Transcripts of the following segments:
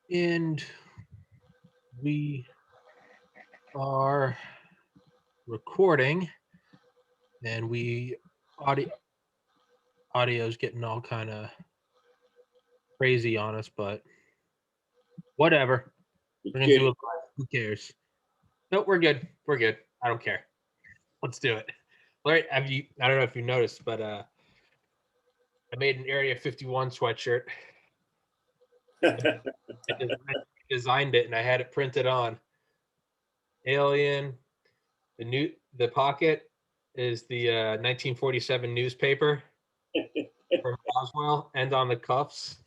And we are recording, and audio audio's getting all kind of crazy on us, but whatever. We're gonna do it live. Who cares? No, we're good. We're good. I don't care. Let's do it. Larry, have you? I don't know if you noticed, but I made an Area 51 sweatshirt. I designed it and I had it printed on. Alien. The pocket is the 1947 newspaper from Roswell, and on the cuffs.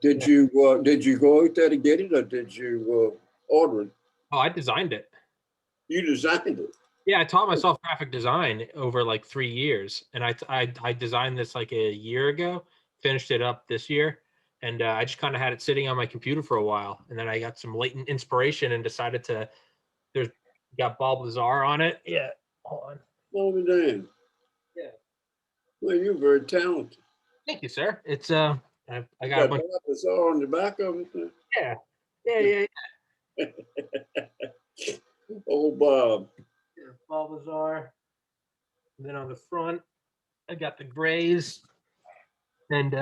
Did you go out there to get it, or did you order it? Oh, I designed it. You designed it. Yeah, I taught myself graphic design over like 3 years, and I designed this like a year ago. Finished it up this year, and I just kind of had it sitting on my computer for a while, and then I got some latent inspiration and decided to. There's got Bob Lazar on it. Yeah, hold on. Oh, damn. Yeah. Well, you're very talented. Thank you, sir. It's I You got a got bunch. Bob on the back of it. Yeah, yeah. Oh, Bob. Yeah, Bob Lazar. And then on the front, I got the grays, and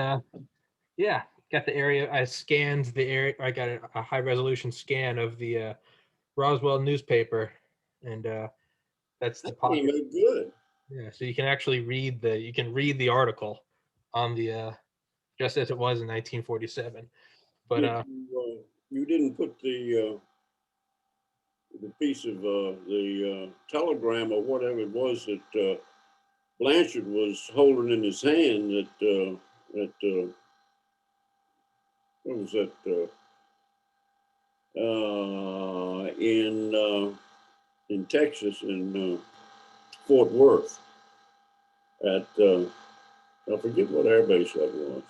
yeah, got the area. I scanned the area. I got a high resolution scan of the Roswell newspaper, and that's the That came pocket. out good. Yeah, so you can actually read the article on the just as it was in 1947. But You didn't put the piece of the telegram or whatever it was that Blanchard was holding in his hand what was that in Texas in Fort Worth at I forget what air base that was.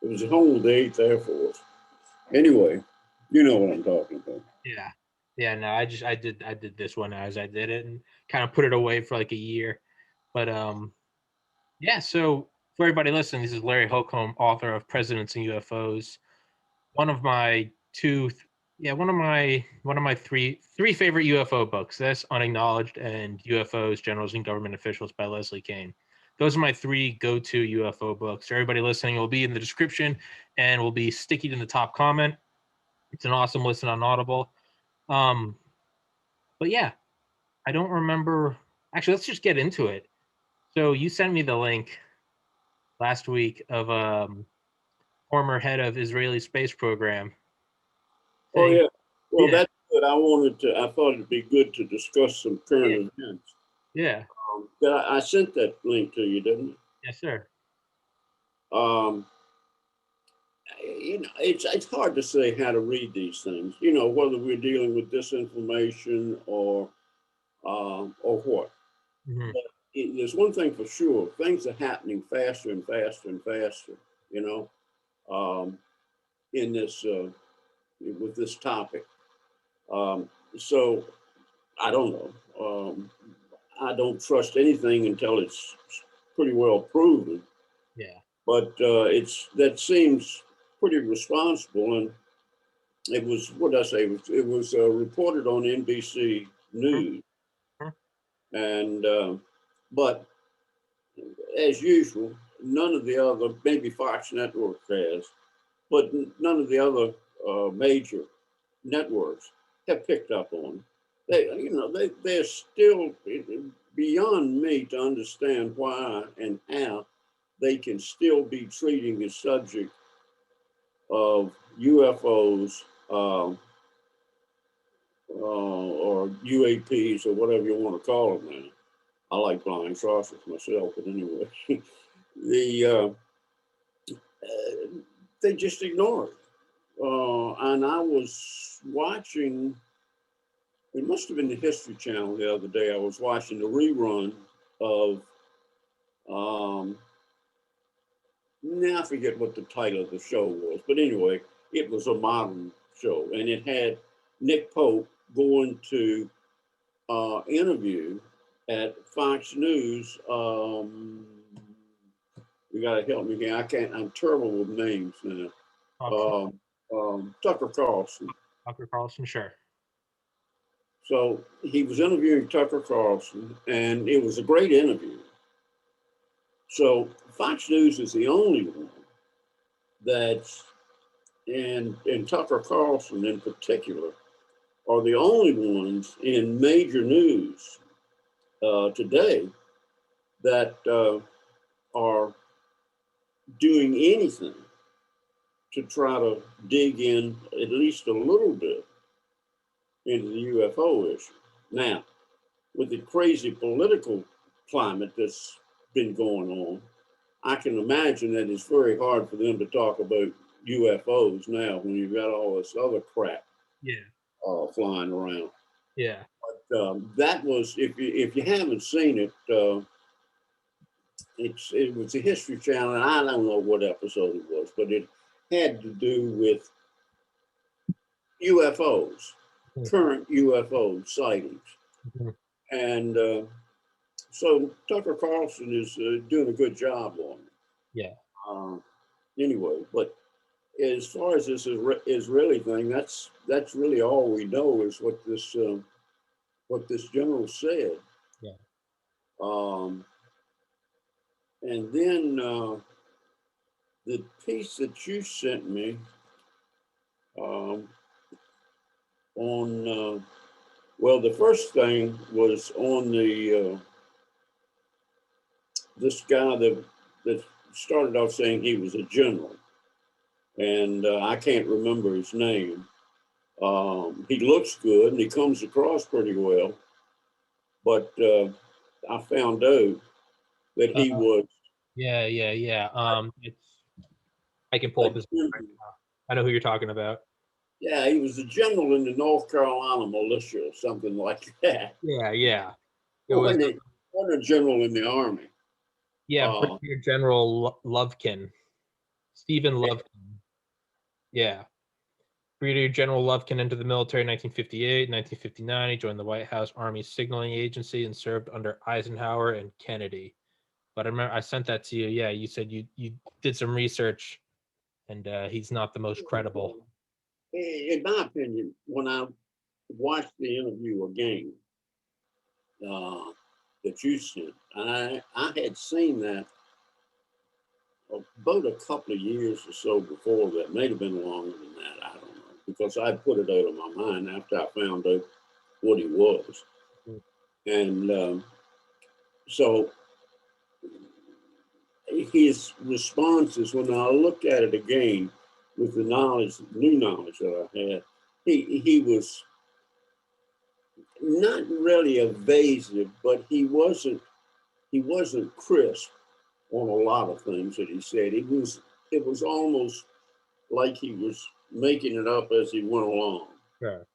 It was home of the 8th Air Force. Anyway, you know what I'm talking about. yeah, yeah. No, I did this one as I did it and kind of put it away for like a year. But yeah. So for everybody listening, this is Larry Holcomb, author of Presidents and UFOs. One of my two, yeah, one of my three favorite UFO books. This Unacknowledged and UFOs, Generals and Government Officials by Leslie Kean. Those are my three go-to UFO books. Everybody listening will be in the description and will be sticky in the top comment. It's an awesome listen on Audible. Um, but yeah, I don't remember. Actually, let's just get into it. So you sent me the link last week of former head of Israeli space program Oh saying, yeah. Well, yeah, that's good. I thought it'd be good to discuss some yeah, current events. yeah, I sent that link to you, didn't yes, sir. I? It's hard to say how to read these things. Whether we're dealing with disinformation or what. Hmm. But there's one thing for sure: things are happening faster and faster and faster. You know, um, in this with this topic. So I don't know. I don't trust anything until it's pretty well proven. Yeah. But that seems pretty responsible, and it was what did I say? It was reported on NBC News, Mhm. and but as usual, none of the other maybe Fox Network has, but none of the other major networks have picked up on. They're still beyond me to understand why and how they can still be treating the subject of UFOs or UAPs or whatever you want to call them now. I like flying saucers myself, but anyway, the they just ignore it. And I was watching. It must have been the History Channel the other day. I was watching the rerun of. Um, Now I forget what the title of the show was, but anyway, it was a modern show, and it had Nick Pope going to interview at Fox News. You got to help me here. I can't. I'm terrible with names now. Okay. Tucker Carlson. Tucker Carlson, sure. So he was interviewing Tucker Carlson, and it was a great interview. So Fox News is the only one that's, and Tucker Carlson in particular, are the only ones in major news today that are doing anything to try to dig in at least a little bit into the UFO issue. Now, with the crazy political climate that's been going on, I can imagine that it's very hard for them to talk about UFOs now when you've got all this other crap flying around. Yeah. But that was, if you haven't seen it, it was a History Channel, and I don't know what episode it was, but it had to do with UFOs, current UFO sightings. And so Tucker Carlson is doing a good job on it. Yeah. Anyway, but as far as this Israeli thing, that's really all we know is what this general said. Yeah. And then the piece that you sent me on, well, the first thing was on the this guy that started off saying he was a general, and I can't remember his name. He looks good and he comes across pretty well, but I found out that he was. Yeah. I can pull up his name right now. I know who you're talking about. Yeah, he was a general in the North Carolina militia or something like that. Yeah. It wasn't a general in the army. Yeah, Brigadier General Lovekin, Stephen Lovekin. Yeah. Brigadier General Lovekin entered the military in 1958. 1959, he joined the White House Army Signaling Agency and served under Eisenhower and Kennedy. But I remember I sent that to you. Yeah, you said you did some research, and he's not the most credible. In my opinion, when I watched the interview again that you sent, I had seen that about a couple of years or so before that. May have been longer than that. I don't know, because I put it out of my mind after I found out what he was. And so his responses, when I looked at it again with the new knowledge that I had, he was not really evasive, but he wasn't crisp on a lot of things that he said. It was almost like he was making it up as he went along. Sure.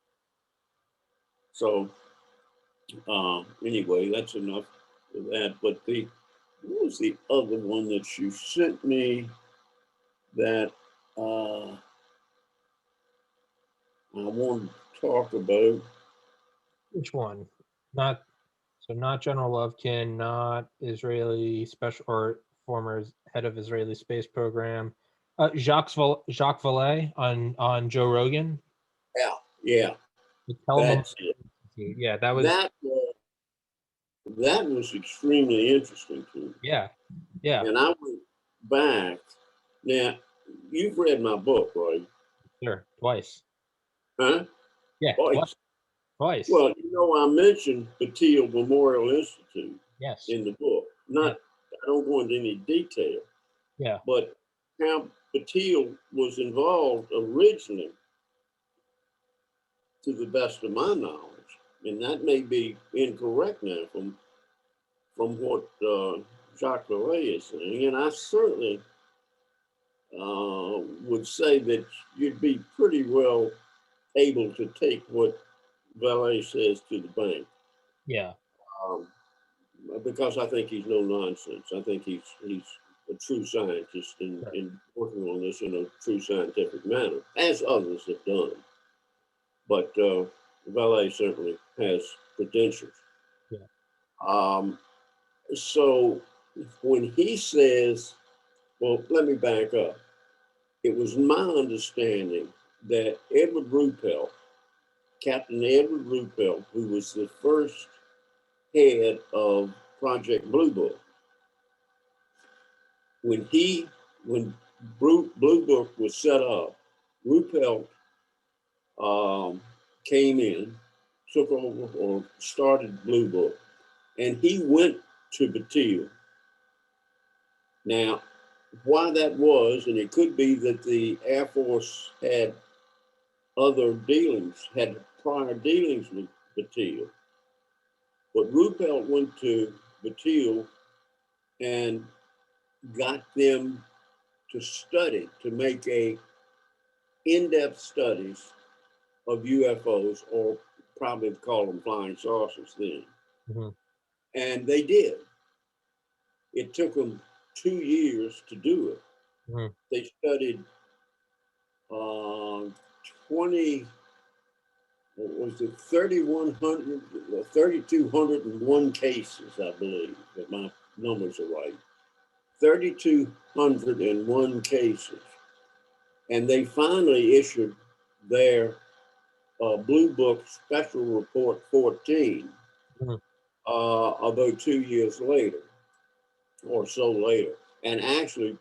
So anyway, that's enough of that. But what was the other one that you sent me that I wanted to talk about? Which one? Not General Lovekin, not Israeli special or former head of Israeli space program. Jacques Vallée on Joe Rogan. Yeah. That's it. Yeah, that was extremely interesting to me. Yeah. And I went back. Now, you've read my book, right? Sure, twice. Huh? Yeah, twice. Well, I mentioned Patil Memorial Institute. Yes. In the book. I don't go into any detail. Yeah. But how Patil was involved originally, to the best of my knowledge, and that may be incorrect now from what Jacques Vallée is saying, and I certainly would say that you'd be pretty well able to take what Vallée says to the bank. Yeah. Because I think he's no nonsense. I think he's a true scientist in working on this in a true scientific manner, as others have done. But Vallée certainly has credentials. Yeah. So when he says, well, let me back up. It was my understanding that Edward Ruppelt, Captain Edward Ruppelt, who was the first head of Project Blue Book, when Blue Book was set up, Ruppelt came in, took over or started Blue Book, and he went to Battelle. Now, why that was, and it could be that the Air Force had prior dealings with Battelle, but Ruppelt went to Battelle and got them to make in-depth studies of UFOs, or probably call them flying saucers then. Mm-hmm. And they did. It took them 2 years to do it. Mm-hmm. They studied 20, what was it, 3,201 cases, I believe, if my numbers are right. 3,201 cases. And they finally issued their Blue Book Special Report 14, Mm-hmm. about 2 years later or so later. And actually,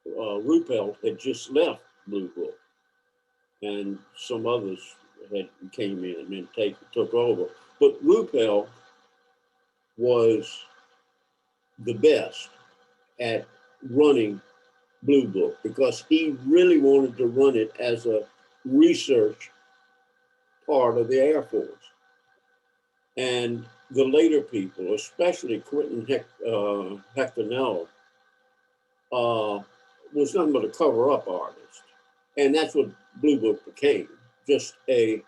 Ruppelt had just left Blue Book, and some others came in and took over. But Ruppelt was the best at running Blue Book because he really wanted to run it as a research part of the Air Force. And the later people, especially Quentin Hectornella, was nothing but a cover-up artist. And that's what Blue Book became, just a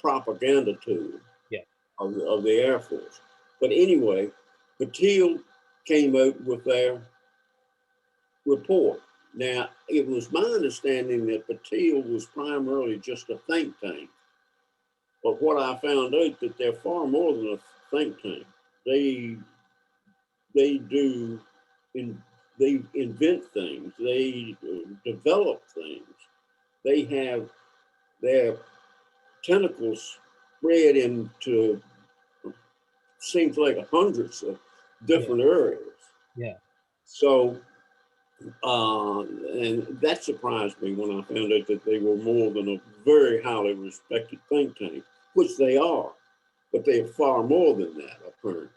propaganda tool of the Air Force. But anyway, Battelle came out with their report. Now, it was my understanding that Battelle was primarily just a think tank. But what I found out that they're far more than a think tank. They invent things. They develop things. They have their tentacles spread into, seems like hundreds of different areas. Yeah. So, and that surprised me when I found out that they were more than a very highly respected think tank, which they are, but they are far more than that, apparently.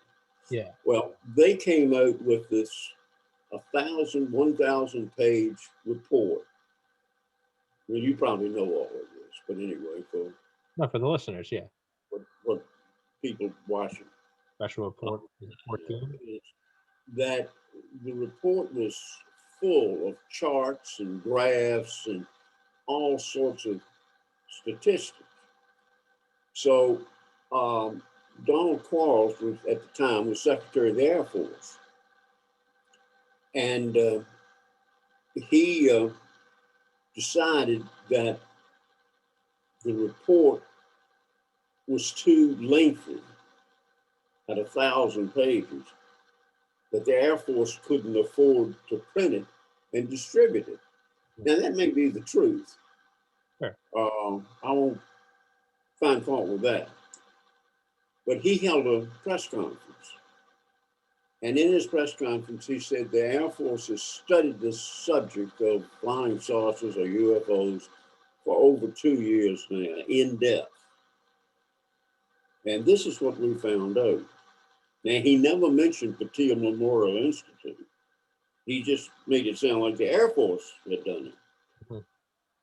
Yeah. Well, they came out with this 1,000 page report. Well, you probably know all of this, but anyway, Not for the listeners, yeah. What people watching. Special report 14. That the report was full of charts and graphs and all sorts of statistics. So Donald Quarles was, at the time, was Secretary of the Air Force. And he decided that the report was too lengthy at 1,000 pages, that the Air Force couldn't afford to print it and distribute it. Now, that may be the truth. Sure. I won't find fault with that. But he held a press conference. And in his press conference, he said the Air Force has studied this subject of flying saucers or UFOs for over 2 years now, in depth. And this is what we found out. Now, he never mentioned Battelle Memorial Institute. He just made it sound like the Air Force had done it. Mm-hmm.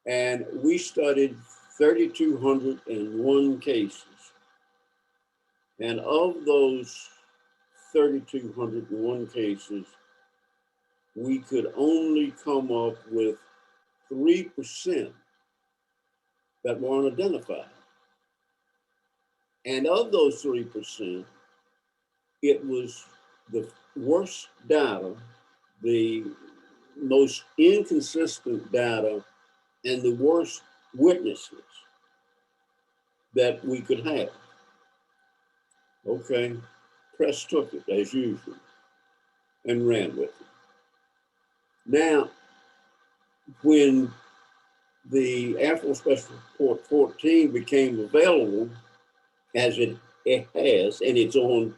And we studied 3,201 cases. And of those 3,201 cases, we could only come up with 3% that were unidentified. And of those 3%, it was the worst data, the most inconsistent data, and the worst witnesses that we could have. Okay, press took it as usual and ran with it. Now, when the Air Force Special Report 14 became available as it has, and it's on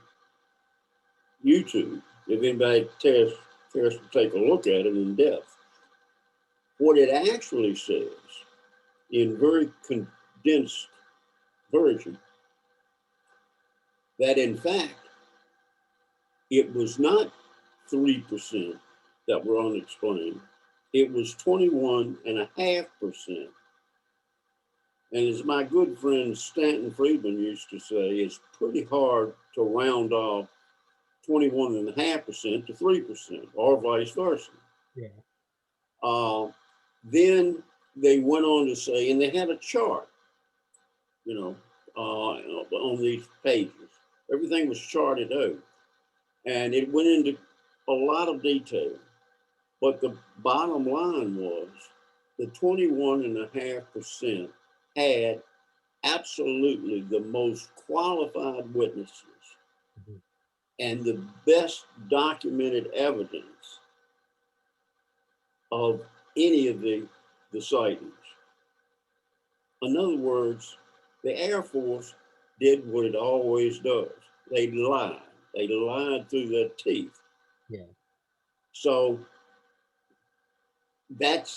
YouTube. If anybody cares to take a look at it in depth, what it actually says in very condensed version, that in fact, it was not 3% that were unexplained. It was 21.5%. And as my good friend Stanton Friedman used to say, it's pretty hard to round off 21.5% to 3%, or vice versa. Yeah. Then they went on to say, and they had a chart, you know, on these pages. Everything was charted out, and it went into a lot of detail. But the bottom line was the 21.5% had absolutely the most qualified witnesses and the best documented evidence of any of the sightings. In other words, the Air Force did what it always does. They lied. They lied through their teeth. Yeah. So that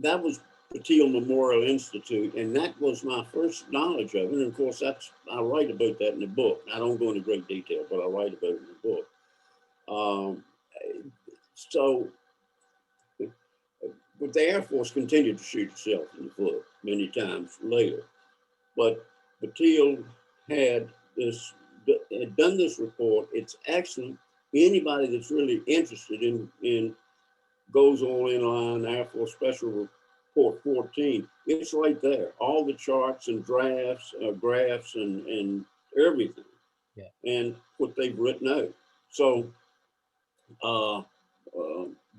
was Patil Memorial Institute, and that was my first knowledge of it. And of course, I write about that in the book. I don't go into great detail, but I write about it in the book. But the Air Force continued to shoot itself in the foot many times later. But Patil had done this report. It's excellent. Anybody that's really interested in goes on in line Air Force Special Report 14. It's right there. All the charts and graphs and everything. Yeah. And what they've written out. So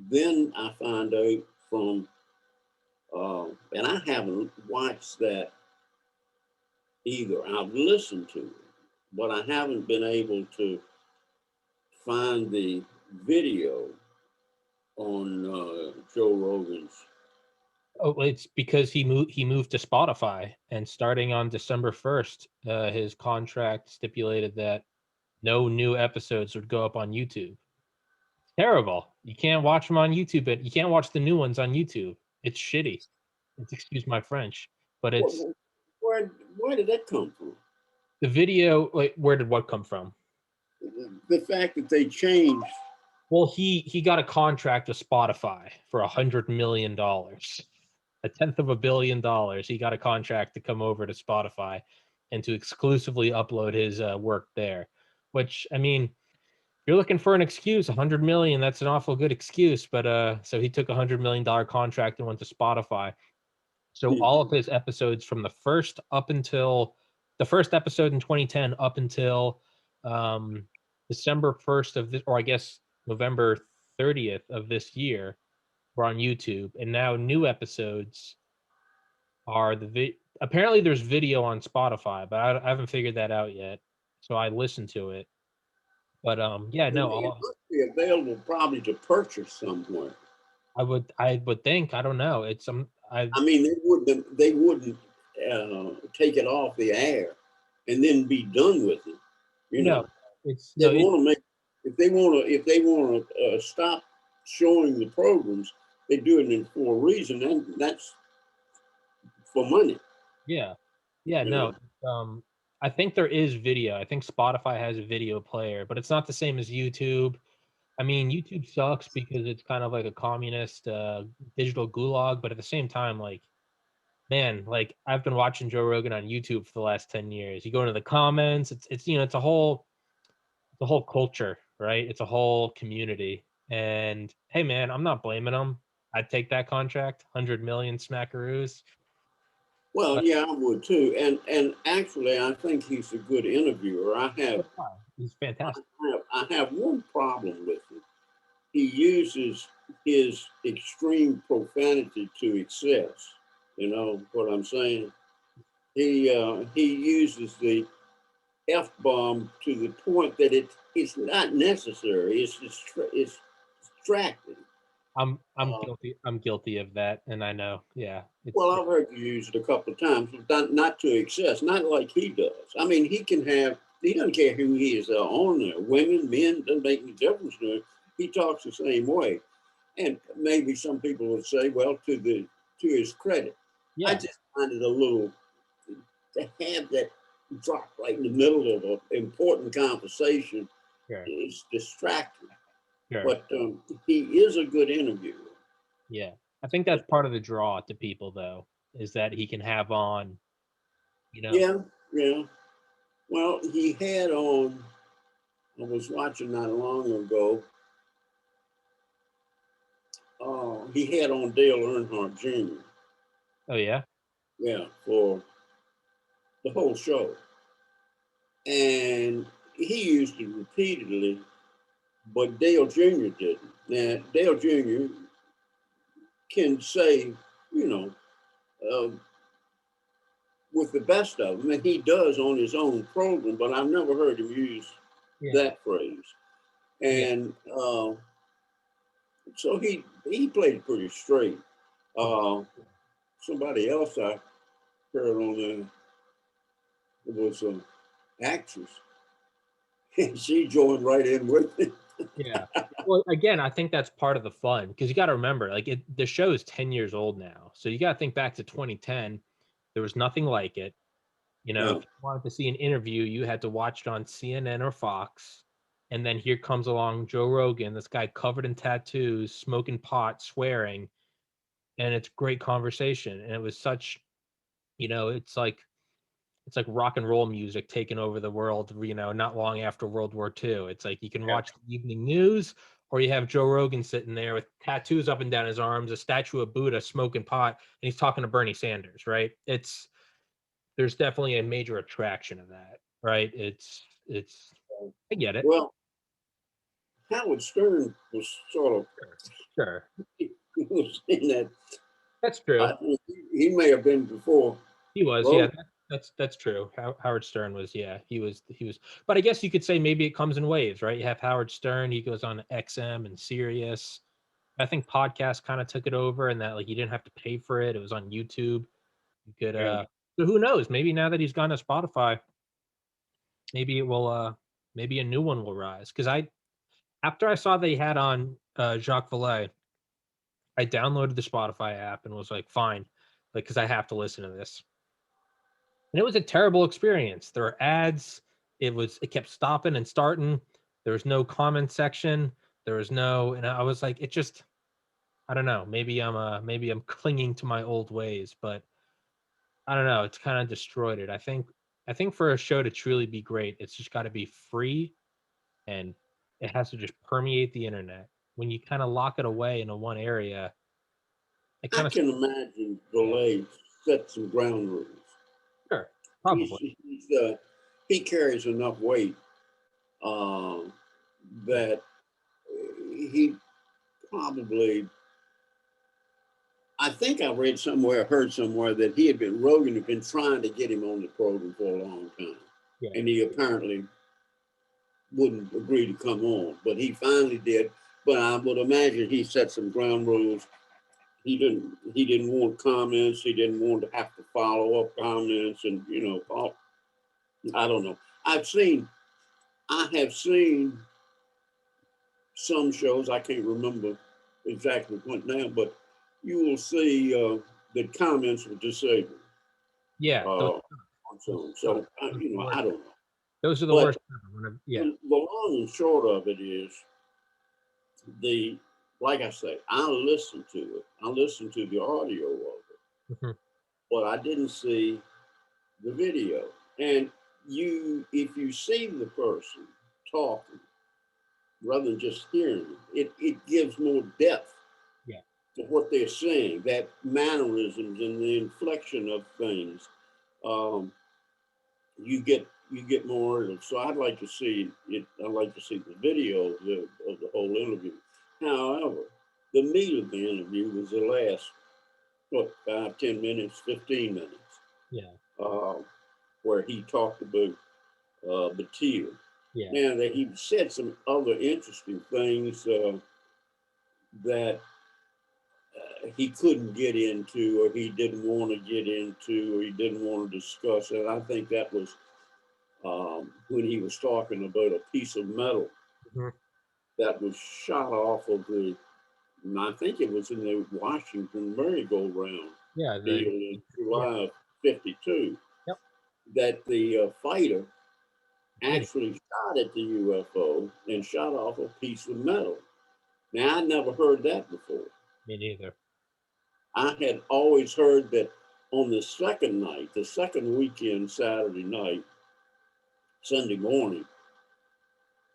then I find out from, and I haven't watched that either. I've listened to it, but I haven't been able to find the video on Joe Rogan's. Oh, it's because he moved to Spotify, and starting on December 1st, his contract stipulated that no new episodes would go up on YouTube. Terrible. You can't watch them on YouTube, but you can't watch the new ones on YouTube. It's shitty. Excuse my French, but it's Where did that come from? the video. Like, where did what come from? The fact that they changed. Well, he got a contract with Spotify for $100 million, $1/10 of $1 billion. He got a contract to come over to Spotify and to exclusively upload his work there. Which, I mean, if you're looking for an excuse, $100 million, that's an awful good excuse. But so he took $100 million contract and went to Spotify. So all of his episodes from the first episode in 2010 up until December 1st of this, or I guess November 30th of this year, were on YouTube. And now new episodes are apparently there's video on Spotify, but I haven't figured that out yet. So I listened to it. But yeah, no, it must be available probably to purchase somewhere. I would think. I don't know. It's I mean, they wouldn't take it off the air and then be done with it. You know, it's they want to make if they want to stop showing the programs, they do it for a reason, and that's for money. Yeah, no. I think there is video. I think Spotify has a video player, but it's not the same as YouTube. I mean, YouTube sucks because it's kind of like a communist digital gulag, but at the same time, like, man, like I've been watching Joe Rogan on YouTube for the last 10 years. You go into the comments, it's it's a whole culture, right? It's a whole community. And hey man, I'm not blaming them. I'd take that contract, 100 million smackaroos. Well, yeah, I would too. And actually, I think he's a good interviewer. He's fantastic. I have one problem with him. He uses his extreme profanity to excess. You know what I'm saying? He uses the F-bomb to the point that it's not necessary. It's distracting. I'm Uh, guilty. I'm guilty of that, and I know. Yeah, well, I've heard you use it a couple of times, but not to excess, not like he does. I mean, he doesn't care who he is on there, women, men, doesn't make any difference to him. He talks the same way. And maybe some people would say, well, to his credit, I yeah, just find it a little to have that drop right in the middle of an important conversation sure, is distracting. sure. But he is a good interviewer. Yeah, I think that's part of the draw to people, though, is that he can have on, you know. Yeah, yeah. Well, he had on. I was watching not long ago. He had on Dale Earnhardt Jr. Oh yeah, Yeah, for the whole show, and he used it repeatedly, but Dale Jr. didn't. Now Dale Jr. can say, you know, uh, with the best of them, and he does on his own program, but I've never heard him use yeah, that phrase. yeah, And so he played pretty straight. yeah. Uh, Somebody else I heard on there was an actress, and she joined right in with it. Yeah. Well, again, I think that's part of the fun because you got to remember, like the show is 10 years old now, so you got to think back to 2010. There was nothing like it. You know, if Yeah, you wanted to see an interview, you had to watch it on CNN or Fox. And then here comes along Joe Rogan, this guy covered in tattoos, smoking pot, swearing, and it's great conversation. And it was such, it's like rock and roll music taking over the world, not long after World War II. It's like you can yeah. watch the evening news, or you have Joe Rogan sitting there with tattoos up and down his arms, a statue of Buddha smoking pot, and he's talking to Bernie Sanders, right? There's definitely a major attraction of that, right? It's I get it. Well, Howard Stern was sort of Sure. Sure. he was in that. That's I true. think he may have been before He was, yeah. Rogan. That's true. Howard Stern was, yeah, he was. But I guess you could say maybe it comes in waves, right? You have Howard Stern, he goes on XM and Sirius. I think podcast kind of took it over, and that like you didn't have to pay for it. It was on YouTube. You could Yeah. so who knows? Maybe now that he's gone to Spotify, maybe it will maybe a new one will rise. Because I after I saw they had on Jacques Vallée, I downloaded the Spotify app and was like, fine, like because I have to listen to this. And it was a terrible experience. There were ads. It kept stopping and starting. There was no comment section. There was no, and I was like, it just, I don't know. Maybe I'm clinging to my old ways, but I don't know. It's kind of destroyed it. I think for a show to truly be great, it's just got to be free and it has to just permeate the internet. When you kind of lock it away into one area, it I kind of, can imagine yeah, Belay set some ground rules. sure, He's, probably, he's he carries enough weight um, yeah, that he probably. I think I read somewhere, heard somewhere that Rogan had been trying to get him on the program for a long time, yeah, and he apparently wouldn't agree to come on, but he finally did. But I would imagine he set some ground rules. He didn't want comments. He didn't want to have to follow up comments, and I don't know. I have seen some shows. I can't remember exactly what now, but you will see that comments were disabled yeah. Those, on those some. suck. So Those are the I worst. don't know. Those are the But worst ever. Yeah, the long and short of it is the like I say, I listened to it. I listened to the audio of it, mhm, but I didn't see the video. And if you see the person talking rather than just hearing it gives more depth yeah, to what they're saying, that mannerisms and the inflection of things. Um, you get more. So I'd like to see it. I'd like to see the video of the whole interview. However, the meat of the interview was the last 5, 10 minutes, 15 minutes, yeah, uh, where he talked about Batia. yeah, Now that he said some other interesting things that he couldn't get into, or he didn't want to get into, or he didn't want to discuss it. I think that was when he was talking about a piece of metal Mhm. that was shot off of the, and I think it was in the Washington merry-go-round Yeah, deal in yeah, July of '52, yep. that the fighter Did. actually shot at the UFO and shot off a piece of metal. Now, I never heard that before. Me neither. I had always heard that on the second night, the second weekend, Saturday night, Sunday morning,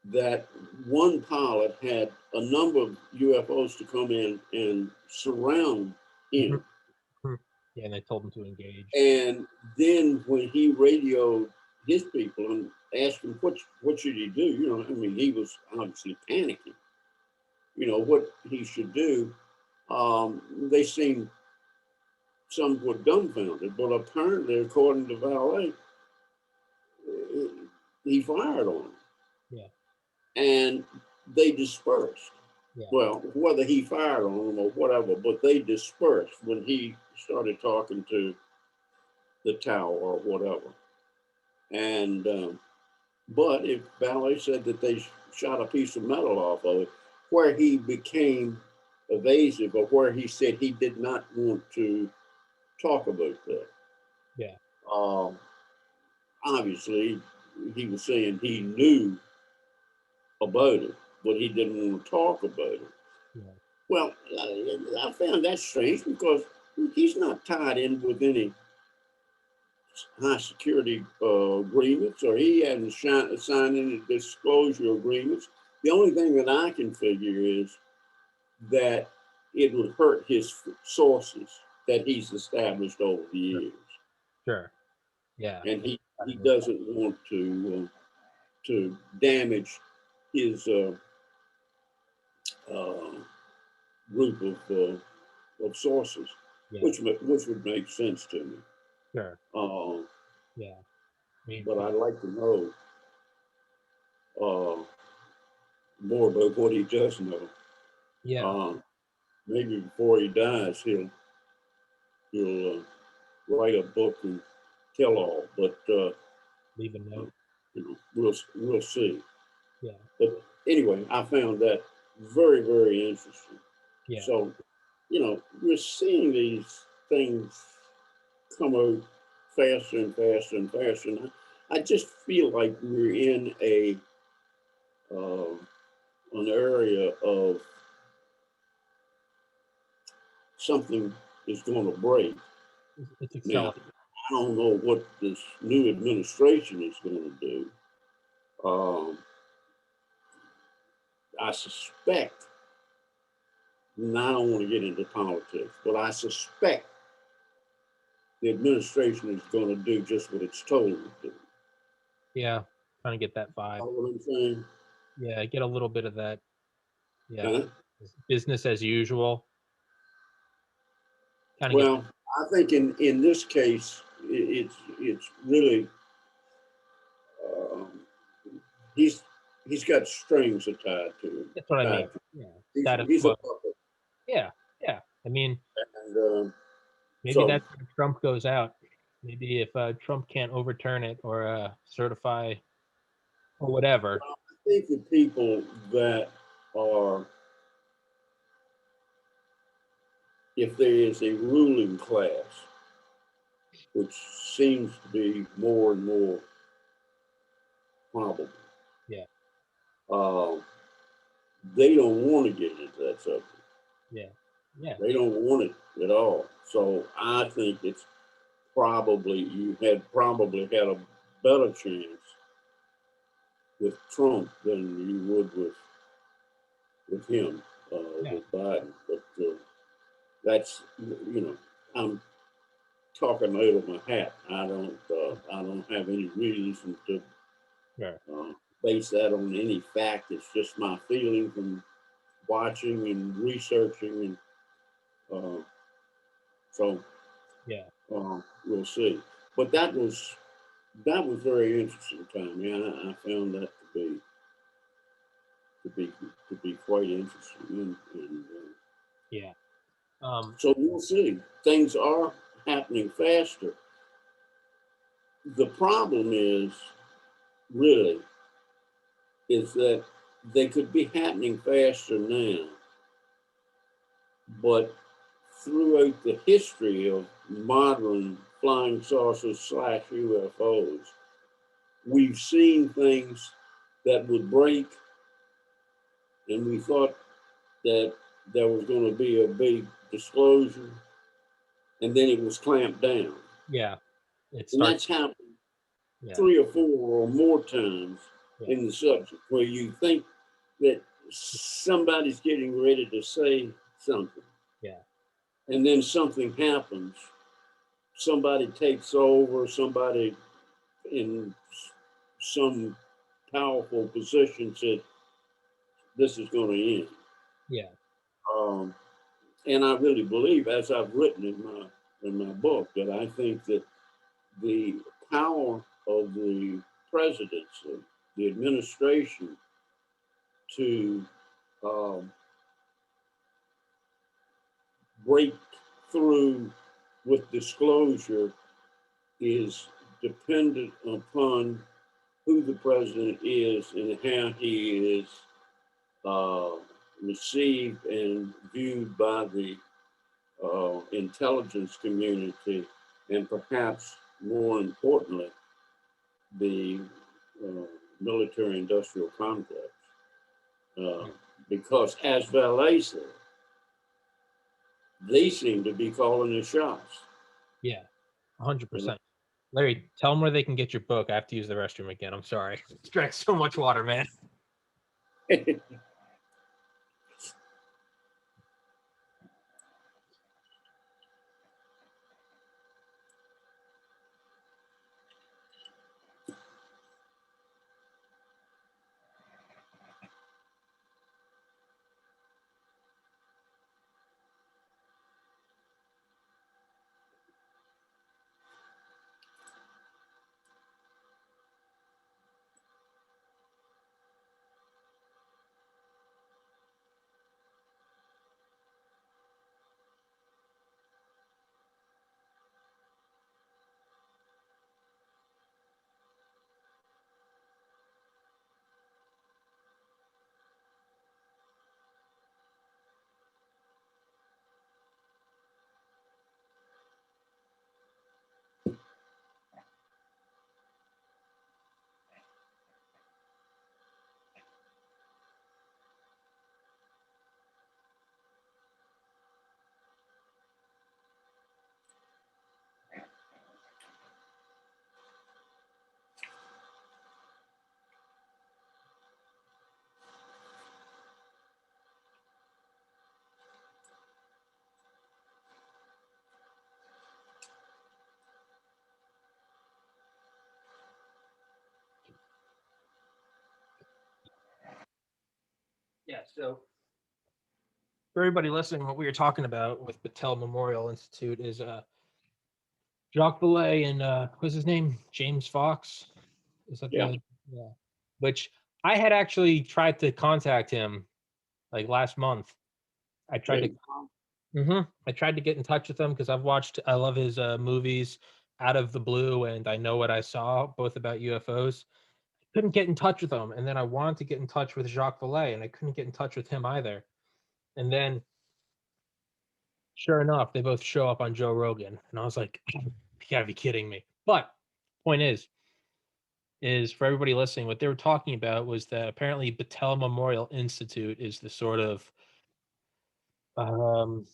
that one pilot had a number of UFOs to come in and surround Mhm. him. Mhm. Yeah, and they told him to engage. And then when he radioed his people and asked him what should he do, you know, I mean, he was obviously panicking. You know what he should do. They seemed somewhat dumbfounded, but apparently, according to Valet, he fired on him, Yeah, and they dispersed. yeah, Well, whether he fired on them or whatever, but they dispersed when he started talking to the tower or whatever. And but if Valet said that they shot a piece of metal off of it, where he became evasive, or where he said he did not want to talk about that. yeah, Um, Obviously, he was saying he knew about it, but he didn't want to talk about it. yeah. Well, I found that strange because he's not tied in with any high security agreements, or he hasn't signed any disclosure agreements. The only thing that I can figure is that it would hurt his sources that he's established over the Sure. years, Sure. Yeah. and They he gotta move on. doesn't want to damage his uh, group of sources, Yeah. which would make sense to me. Sure. Uh, Yeah. I mean, but I'd like to know uh, more about what he does know. yeah. Uh, Maybe before he dies, he'll write a book and tell all. But Leave a note. you know, we'll see. Yeah. But anyway, I found that very very interesting. Yeah. So you know, we're seeing these things come out faster and faster and faster. And I just feel like we're in uh, an area of something is going to break. It's Now, accelerating. I don't know what this new administration is going to do. Um, I suspect, and I don't want to get into politics, but I suspect the administration is going to do just what it's told to do. Yeah. Trying to get that vibe. Know what I'm saying? Yeah. Get a little bit of that. Yeah. Huh? Business as usual. Kind of get Well, I think in this case, it's really um, he's he's got strings tied to him. that's what I mean. Tied to him. Yeah. Status He's a quo. puppet, Yeah. Yeah. I mean, and maybe so that's where Trump goes out. Maybe if Trump can't overturn it or certify or whatever. I think the people that are, if there is a ruling class, which seems to be more and more probable, Yeah. uh, they don't want to get into that subject. Yeah. Yeah. They don't want it at all. So I think it's probably you had probably had a better chance with Trump than you would with him Yeah. with Biden. But that's you know I'm talking out of my hat. I don't have any reason to Sure. uh, base that on any fact. It's just my feeling from watching and researching, and so Yeah. we'll see. But that was very interesting, Tommy. I found that to be to be quite interesting, and Yeah. So we'll see. Things are happening faster. The problem really, is that they could be happening faster now, but throughout the history of modern flying saucers slash UFOs, we've seen things that would break, and we thought that there was going to be a big disclosure, and then it was clamped down. Yeah, it And starts. that's happened Yeah, 3 or 4 or more times yeah, in the subject, where you think that somebody's getting ready to say something, yeah, and then something happens. Somebody takes over, somebody in some powerful position said, this is going to end. yeah, Um, and I really believe, as I've written in my book, that I think that the power of the presidency, the administration, to um, break through with disclosure is dependent upon who the president is and how he is uh, received and viewed by the intelligence community, and perhaps more importantly, the uh, military industrial complex. Uh, because, as Valet said, they seem to be calling the shots. yeah, You know? 100%. Larry, tell them where they can get your book. I have to use the restroom again. I'm sorry. Drank so much water, man. Yeah, so for everybody listening, what we were talking about with Battelle Memorial Institute is Jacques Vallée and what's his name? James Fox. Is that Yeah, yeah. Which I had actually tried to contact him like last month. I tried to Jake. I tried to get in touch with him because I love his movies Out of the Blue and I Know What I Saw, both about UFOs. Couldn't get in touch with him. And then I wanted to get in touch with Jacques Vallée and I couldn't get in touch with him either. And then sure enough, they both show up on Joe Rogan. And I was like, you gotta be kidding me. But point is for everybody listening, what they were talking about was that apparently Battelle Memorial Institute is the sort of um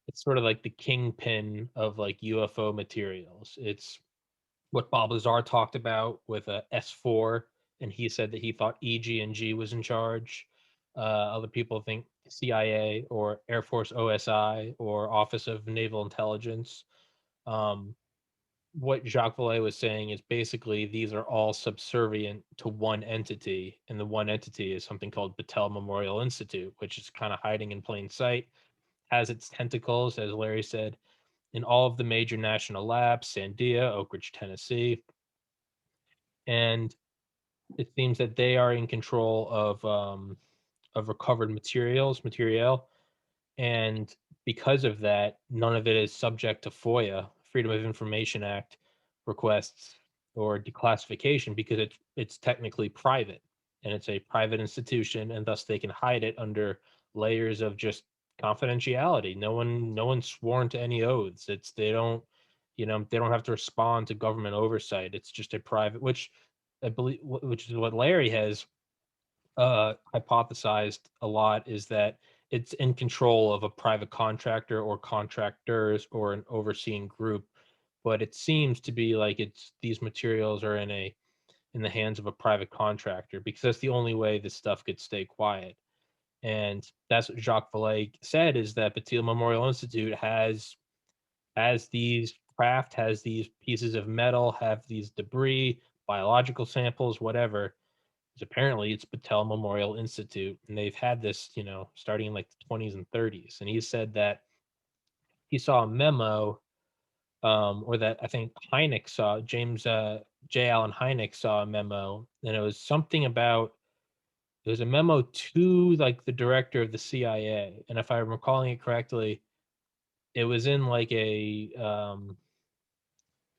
it's sort of like the kingpin of like UFO materials. It's what Bob Lazar talked about with a S4, and he said that he thought EG&G was in charge. Other people think CIA or Air Force OSI or Office of Naval Intelligence. Um, what Jacques Vallée was saying is basically these are all subservient to one entity, and the one entity is something called Battelle Memorial Institute, which is kind of hiding in plain sight, has its tentacles, as Larry said, in all of the major national labs, Sandia, Oak Ridge, Tennessee, and it seems that they are in control of recovered material, And because of that, none of it is subject to FOIA, Freedom of Information Act requests or declassification, because it's technically private, and it's a private institution, and thus they can hide it under layers of just confidentiality. No one's sworn to any oaths. They don't, they don't have to respond to government oversight. It's just a private, which I believe, which is what Larry has hypothesized a lot, is that it's in control of a private contractor or contractors or an overseeing group. But it seems to be like these materials are in the hands of a private contractor, because that's the only way this stuff could stay quiet. And that's what Jacques Vallée said, is that Battelle Memorial Institute has these craft, has these pieces of metal, have these debris, biological samples, whatever. Apparently it's Battelle Memorial Institute, and they've had this, starting in like the 20s and 30s. And he said that he saw a memo, or that I think Hynek saw, James J. Allen Hynek saw a memo, and it was something about, it was a memo to like the director of the CIA, and if I'm recalling it correctly, it was in like it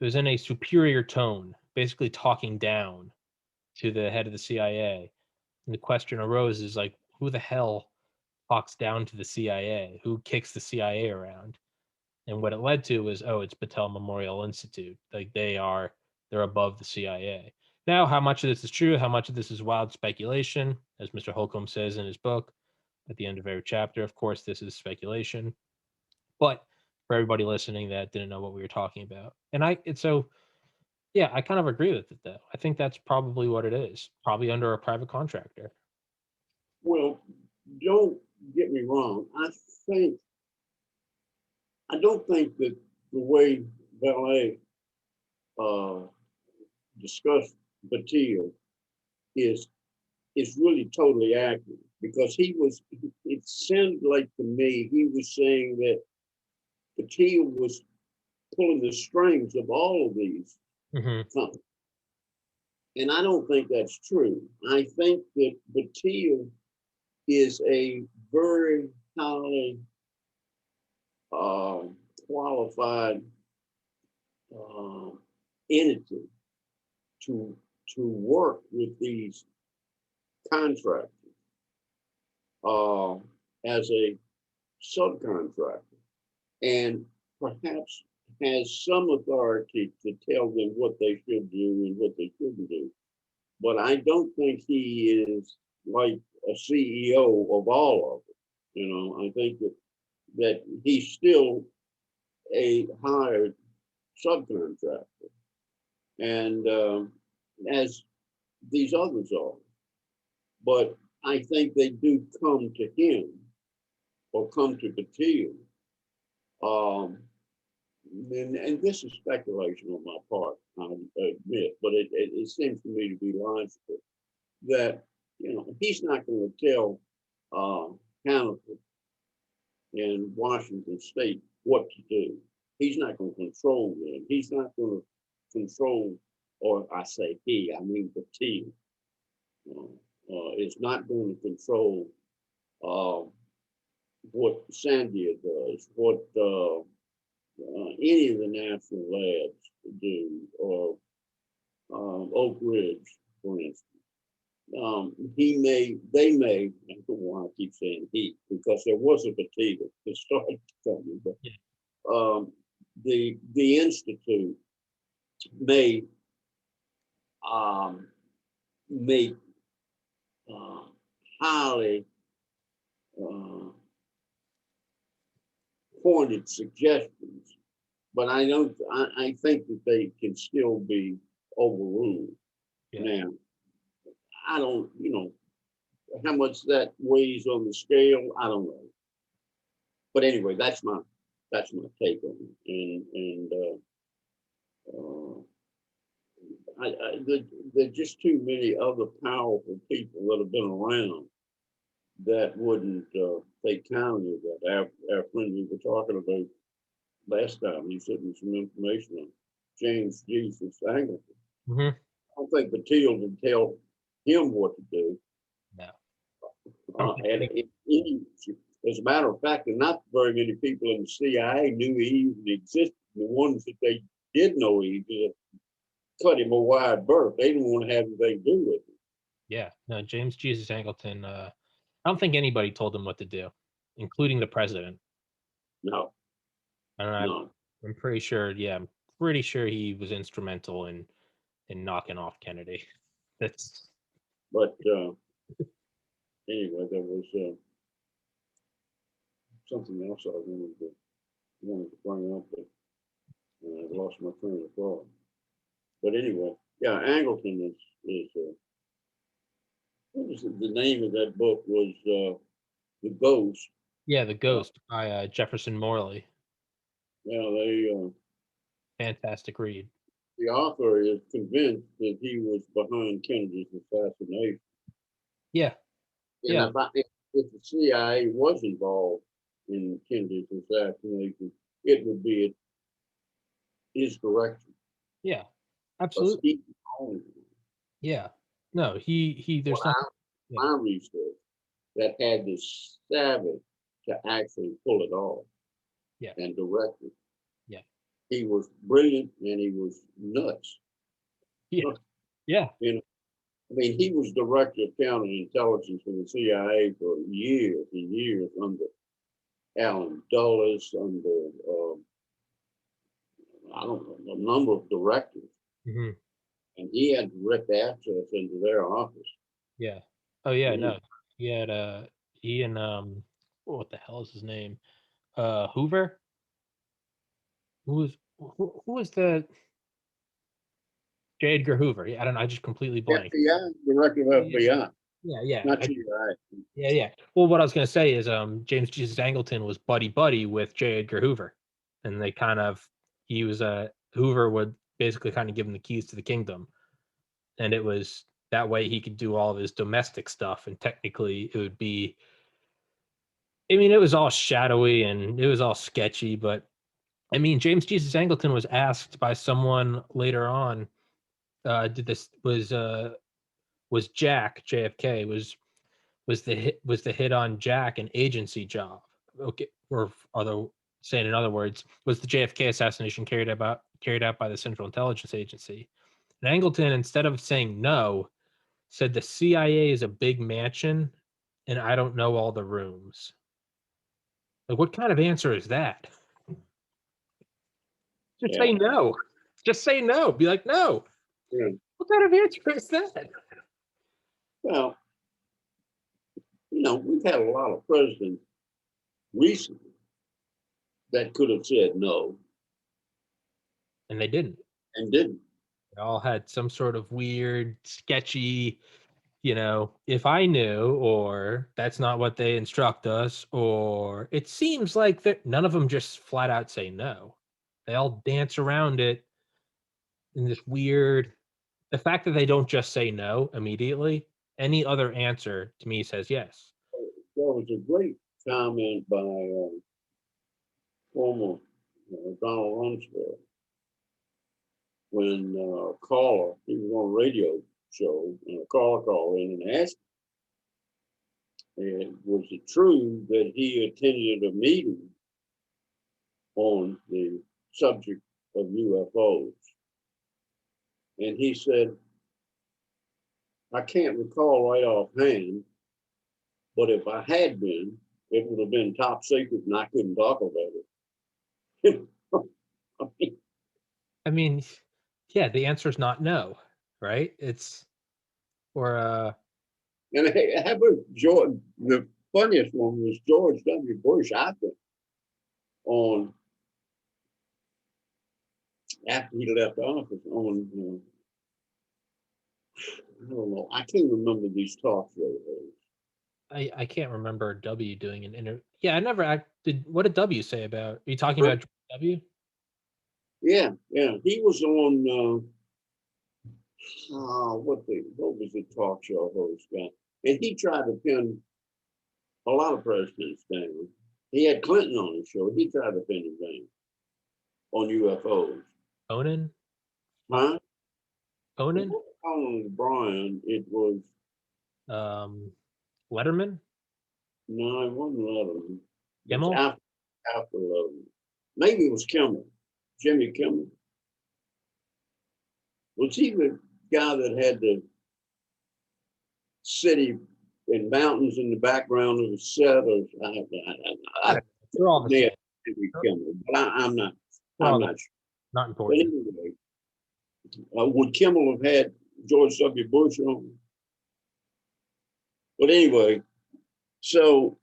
was in a superior tone, basically talking down to the head of the CIA. And the question arose, is like, who the hell talks down to the CIA? Who kicks the CIA around? And what it led to was, oh, it's Battelle Memorial Institute. Like they're above the CIA. Now, how much of this is true? How much of this is wild speculation? As Mr. Holcomb says in his book at the end of every chapter, of course, this is speculation. But for everybody listening that didn't know what we were talking about, so yeah, I kind of agree with it though. I think that's probably what it is. Probably under a private contractor. Well, don't get me wrong. Think I don't think that the way Vallée discussed Battelle is really totally accurate, because it sounded like to me he was saying that Battelle was pulling the strings of all of these companies. And I don't think that's true. I think that Battelle is a very highly qualified entity to work with these contractors as a subcontractor, and perhaps has some authority to tell them what they should do and what they shouldn't do. But I don't think he is like a CEO of all of it. I think that he's still a hired subcontractor, and as these others are. But I think they do come to him or come to Battelle. And this is speculation on my part, I admit, but it seems to me to be logical that he's not going to tell Hamilton in Washington State what to do. He's not going to control them. He's not going to control, or I say he, I mean Battelle, is not going to control what Sandia does, what any of the national labs do, or Oak Ridge, for instance. They may, I don't know why I keep saying he, because there was a Battelle that started the company, but the Institute may make highly pointed suggestions, but I think that they can still be overruled. Now, I don't, how much that weighs on the scale, I don't know. But anyway, that's my take on it. And there's just too many other powerful people that have been around that wouldn't take kindly of that. Our friend we were talking about last time, he sent me some information on James Jesus Angleton. I don't think Battelle would tell him what to do. No. At any As a matter of fact, not very many people in the CIA knew he even existed. The ones that they did know he did cut him a wide berth. They didn't want to have anything to do with him. Yeah, no, James Jesus Angleton. I don't think anybody told him what to do, including the president. No, I don't know. no. I'm pretty sure. Yeah, I'm pretty sure he was instrumental in knocking off Kennedy. That's But anyway, there was something else I wanted to bring up, but I lost my train of thought. But anyway, yeah, Angleton is what was the name of that book was The Ghost. yeah, The Ghost by Jefferson Morley. Yeah, they Fantastic read. the author is convinced that he was behind Kennedy's assassination. Yeah, And yeah, if the CIA was involved in Kennedy's assassination, it would be at his direction. yeah, Because absolutely. he owned it. Yeah, no, he. There's What nothing. Yeah, my research that had the savvy to actually pull it off yeah, and direct it. yeah, He was brilliant and he was nuts. yeah, yeah, You know, I mean, he was director of counterintelligence for the CIA for years and years under Allen Dulles, under I don't know, a number of directors, hmm and he had direct access into their office. yeah. Oh yeah, And no, he had he and what the hell is his name? Hoover. Who was the J. Edgar Hoover? Yeah, I don't know. I just completely blanked. FBI, director of FBI, Yeah, yeah, not CIA. yeah, yeah. Well, what I was gonna say is, James Jesus Angleton was buddy with J. Edgar Hoover, and they kind of he was Hoover would basically kind of give him the keys to the kingdom, and it was that way he could do all of his domestic stuff, and technically it would be. I mean, it was all shadowy and it was all sketchy, but I mean, James Jesus Angleton was asked by someone later on, did this was Jack JFK was the hit on Jack an agency job? Okay, or other saying in other words, was the JFK assassination carried out by the Central Intelligence Agency? And Angleton, instead of saying no, said the CIA is a big mansion, and I don't know all the rooms. Like, what kind of answer is that? Just Yeah. say no. Just say no. Be like, no. Yeah. What kind of answer is that? Well, we've had a lot of presidents recently that could have said no And they didn't. and didn't. They all had some sort of weird, sketchy, if I knew, or that's not what they instruct us, or it seems like that none of them just flat out say no. They all dance around it in this weird. The fact that they don't just say no immediately, any other answer to me says yes. There was a great comment by former Donald Rumsfeld when a caller, he was on a radio show, and a caller called in and asked, was it true that he attended a meeting on the subject of UFOs? And he said, I can't recall right offhand, but if I had been, it would have been top secret and I couldn't talk about it. I mean, yeah, the answer is not no, right? It's or And how about George? The funniest one was George W. Bush, I think, on after he left office on, I don't know, I can't remember these talk shows. I can't remember W doing an interview. Yeah, I never acted. What did W say about? Are you talking about W? Yeah, he was on, what was the talk show host guy? And he tried to pin a lot of presidents down. He had Clinton on his show. He tried to pin him down on UFOs. Conan? Huh? Conan? On Brian, it was Letterman? No, it wasn't Letterman. It's Kimmel? after Letterman. Maybe it was Kimmel. Jimmy Kimmel. Was he the guy that had the city and mountains in the background of the set? Or They're all the yeah, same. Jimmy Kimmel, but I'm not. They're I'm all not sure. not But important. anyway, would Kimmel have had George W. Bush on? But anyway, so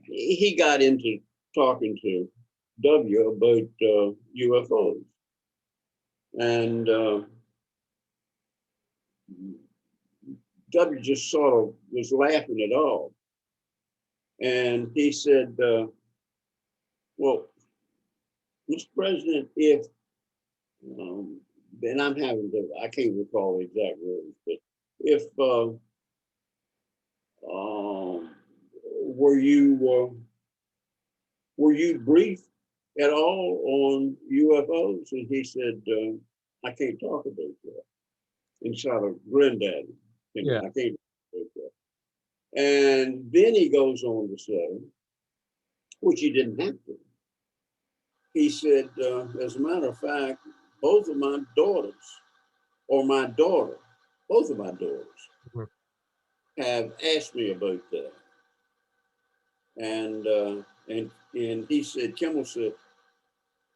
he got into talking to W about UFOs, and W just sort of was laughing it off, and he said, "Well, Mr. President, if and I can't recall the exact words, but if um, were you briefed at all on UFOs?" And he said, "I can't talk about that." And sort of grinned at him. Yeah. I can't talk about that. And then he goes on to say, which he didn't have to. He said, as a matter of fact, both of my daughters, or my daughter, both of my daughters Mhm. have asked me about that. And he said, Kimmel said,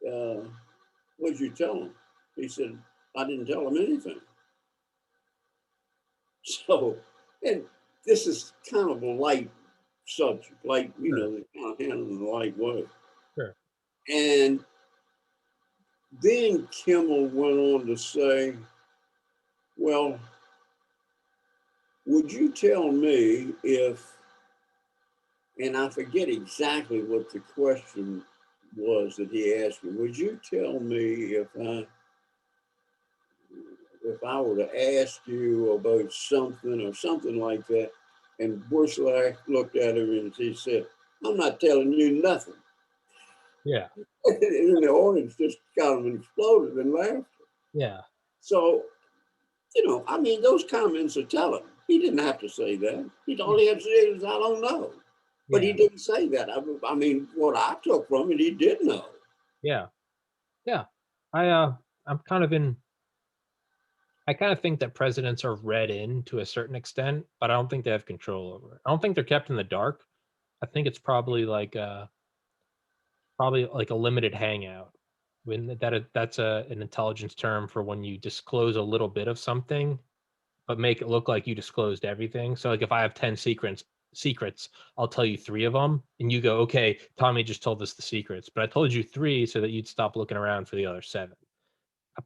what did you tell him? He said, I didn't tell him anything. So, and this is kind of a light subject, like, you Sure. know, they kind of handle it in a light way. Sure. And then Kimmel went on to say, well, would you tell me if, and I forget exactly what the question was that he asked me, would you tell me if I were to ask you about something or something like that? And Bush looked at him and he said, I'm not telling you nothing. Yeah. And the audience just kind of exploded in laughter. Yeah. So, you know, I mean, those comments are telling. He didn't have to say that. All he had to say was, I don't know. But he Yeah. didn't say that. I mean, what I took from it, he did know. Yeah. Yeah. I'm kind of in. I kind of think that presidents are read in to a certain extent, but I don't think they have control over it. I don't think they're kept in the dark. I think it's probably like a limited hangout. When that's an intelligence term for when you disclose a little bit of something, but make it look like you disclosed everything. So like if I have 10 secrets, I'll tell you 3 of them and you go, okay, Tommy just told us the secrets, but I told you 3 so that you'd stop looking around for the other 7.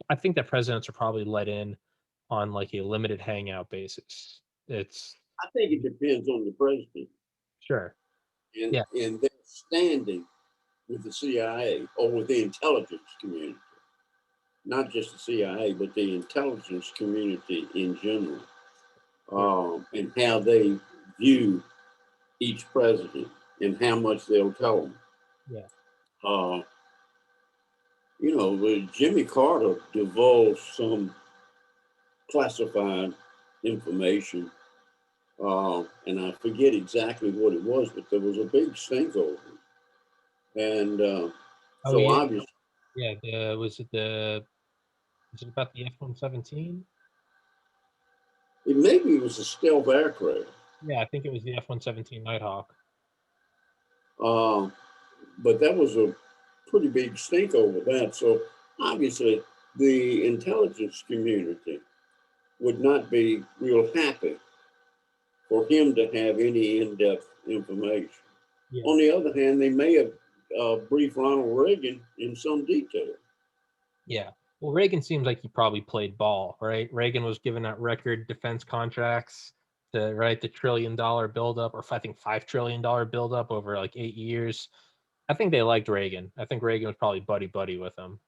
I think that presidents are probably let in on like a limited hangout basis. It's I think it depends on the president sure. and, Yeah. and their standing with the CIA or with the intelligence community. Not just the CIA, but the intelligence community in general, and how they view each president and how much they'll tell them. Yeah. You know, Jimmy Carter divulged some classified information, and I forget exactly what it was, but there was a big stink over it. And Oh so yeah. obviously, Yeah. Was it about the F-117? maybe it was a stealth aircraft, Yeah, I think it was the F-117 Nighthawk. uh, but that was a pretty big stink over that. So obviously, the intelligence community would not be real happy for him to have any in-depth information. Yeah. On the other hand, they may have briefed Ronald Reagan in some detail. Yeah. Well, Reagan seems like he probably played ball, right? Reagan was giving out record defense contracts to the $1 trillion buildup, or I think $5 trillion buildup over like 8 years. I think they liked Reagan. I think Reagan was probably buddy buddy with him.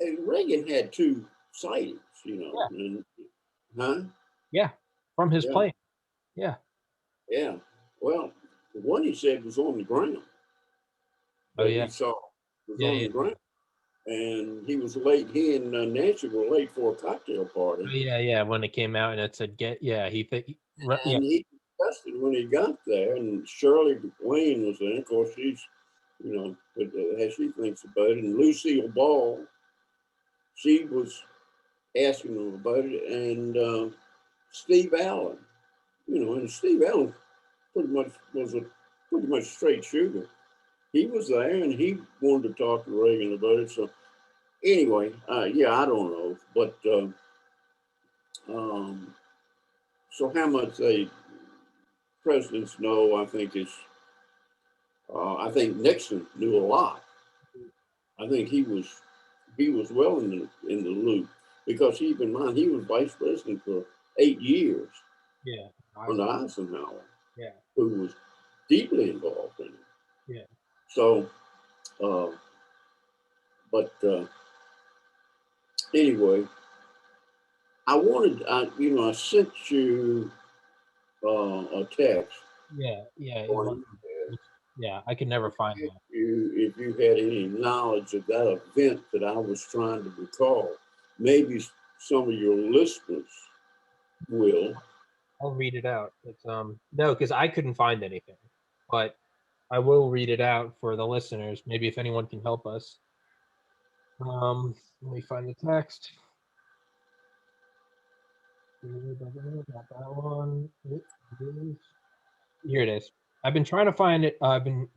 And Reagan had 2 sightings, you know, Yeah. and, huh? Yeah. From his Yeah, plane. Yeah. yeah. Well, the one he said was on the ground Oh that yeah. he saw was Yeah. on Yeah. the ground. And he was late. He and Nancy were late for a cocktail Oh, party. yeah. Yeah. When it came out and it said get, yeah, And he interested when he got there, and Shirley Wayne was there. Of course, she's, you know, as she thinks about it, and Lucille Ball, she was asking him about it, and Steve Allen, you know, and Steve Allen pretty much was a pretty much straight shooter. He was there, and he wanted to talk to Reagan about it. So anyway, yeah, I don't know, but so how much they presidents know, I think is, I think Nixon knew a lot. I think he was well in the loop because keep in mind he was vice president for 8 years Yeah. under Eisenhower, Yeah. who was deeply involved in it. Yeah. So, but anyway, I wanted, you know, I sent you a text. Yeah. Yeah. On Yeah. I could never find that. if you had any knowledge of that event that I was trying to recall, maybe some of your listeners will. I'll read it out. It's no, because I couldn't find anything, but I will read it out for the listeners. Maybe if anyone can help us. Let me find the text. Not that one. It is. Here it is. I've been trying to find it.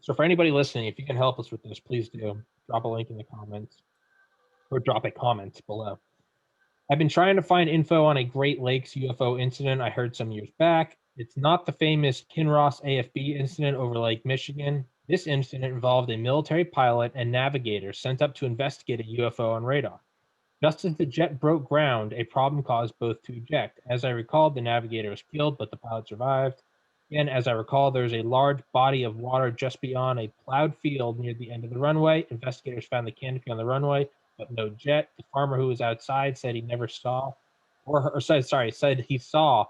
So for anybody listening, if you can help us with this, please do drop a link in the comments or drop a comment below. I've been trying to find info on a Great Lakes UFO incident I heard some years back. It's not the famous Kinross AFB incident over Lake Michigan. This incident involved a military pilot and navigator sent up to investigate a UFO on radar. Just as the jet broke ground, a problem caused both to eject. As I recall, the navigator was killed, but the pilot survived. Again, as I recall, there was a large body of water just beyond a plowed field near the end of the runway. Investigators found the canopy on the runway, but no jet. The farmer who was outside said he never saw, said he saw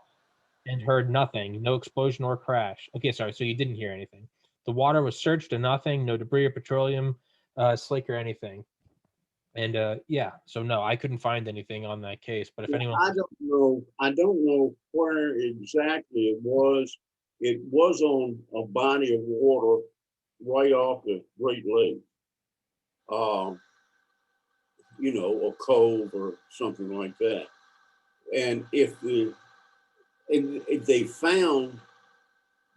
and heard nothing, no explosion or crash. Okay, sorry, so you didn't hear anything. The water was searched to nothing, no debris or petroleum slick or anything. And yeah, so no, I couldn't find anything on that case. But if anyone, I don't know. I don't know where exactly it was. It was on a body of water right off the Great Lakes. You know, a cove or something like that. And if they found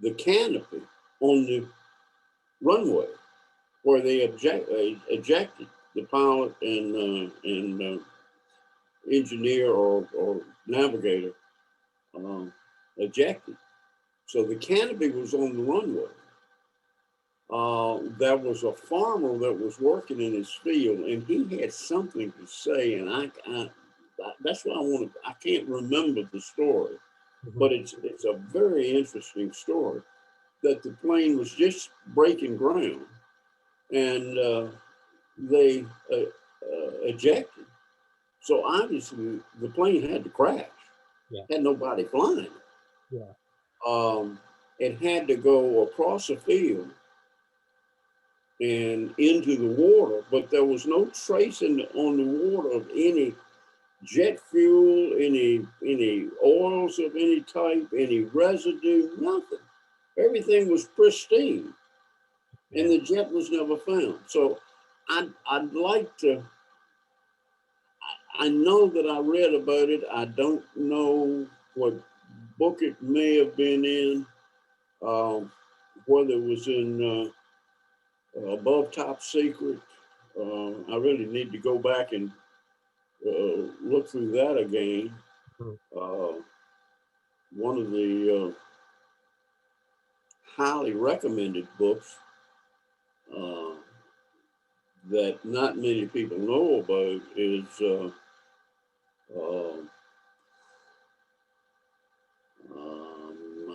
the canopy on the runway where they ejected the pilot and engineer or navigator ejected. So the canopy was on the runway. There was a farmer that was working in his field, and he had something to say, and that's what I wanted. I can't remember the story, but it's a very interesting story. That the plane was just breaking ground, and they ejected. So obviously the plane had to crash. Yeah. Had nobody flying. Yeah. It had to go across a field and into the water, but there was no trace on the water of any jet fuel, any oils of any type, any residue, nothing. Everything was pristine, and the jet was never found. So I'd like to. I know that I read about it. I don't know what book it may have been in, whether it was in Above Top Secret. I really need to go back and look through that again. One of the highly recommended books that not many people know about is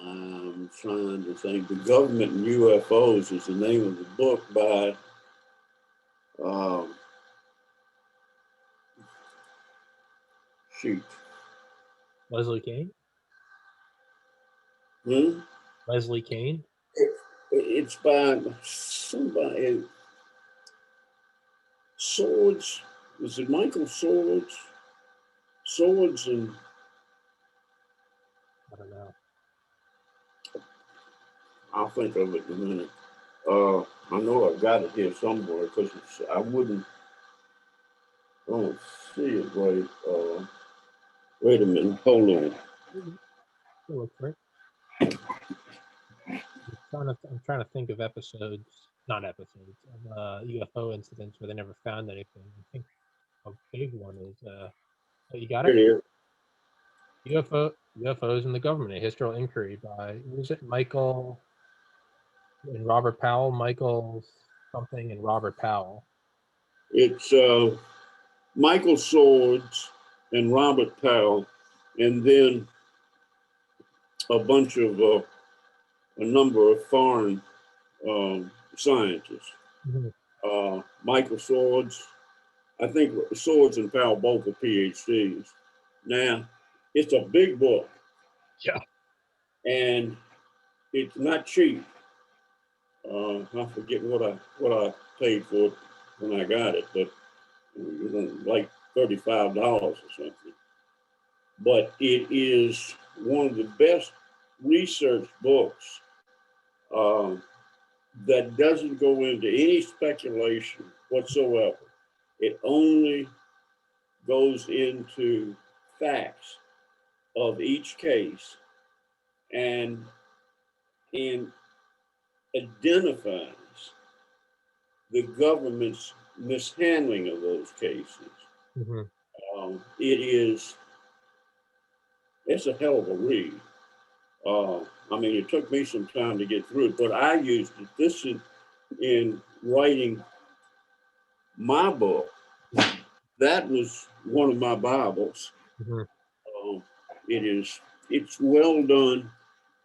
I'm trying to think. The Government and UFOs is the name of the book by shoot. Leslie Kane. Hmm? Leslie Kane. It's by somebody. Swords. Was it Michael Swords? Swords and I don't know. I'll think of it in a minute. I know I've got it here somewhere because I don't see it right. Wait a minute, hold on. Look for it. I'm trying to think of episodes, not episodes, of UFO incidents where they never found anything. I think a big one is oh, you got it? Here it is. UFOs in the government, a historical inquiry by was it Michael and Robert Powell, Michael something and Robert Powell. It's Michael Swords and Robert Powell, and then a bunch of a number of foreign scientists. Mm-hmm. Michael Swords, I think Swords and Powell both are PhDs. Now, it's a big book. Yeah. And it's not cheap. I forget what I paid for it when I got it, but it was like $35 or something. But it is one of the best research books that doesn't go into any speculation whatsoever. It only goes into facts of each case and identifies the government's mishandling of those cases. Mm-hmm. It's a hell of a read. I mean, it took me some time to get through it, but I used it. This in writing my book. That was one of my Bibles. Mm-hmm. It's well done,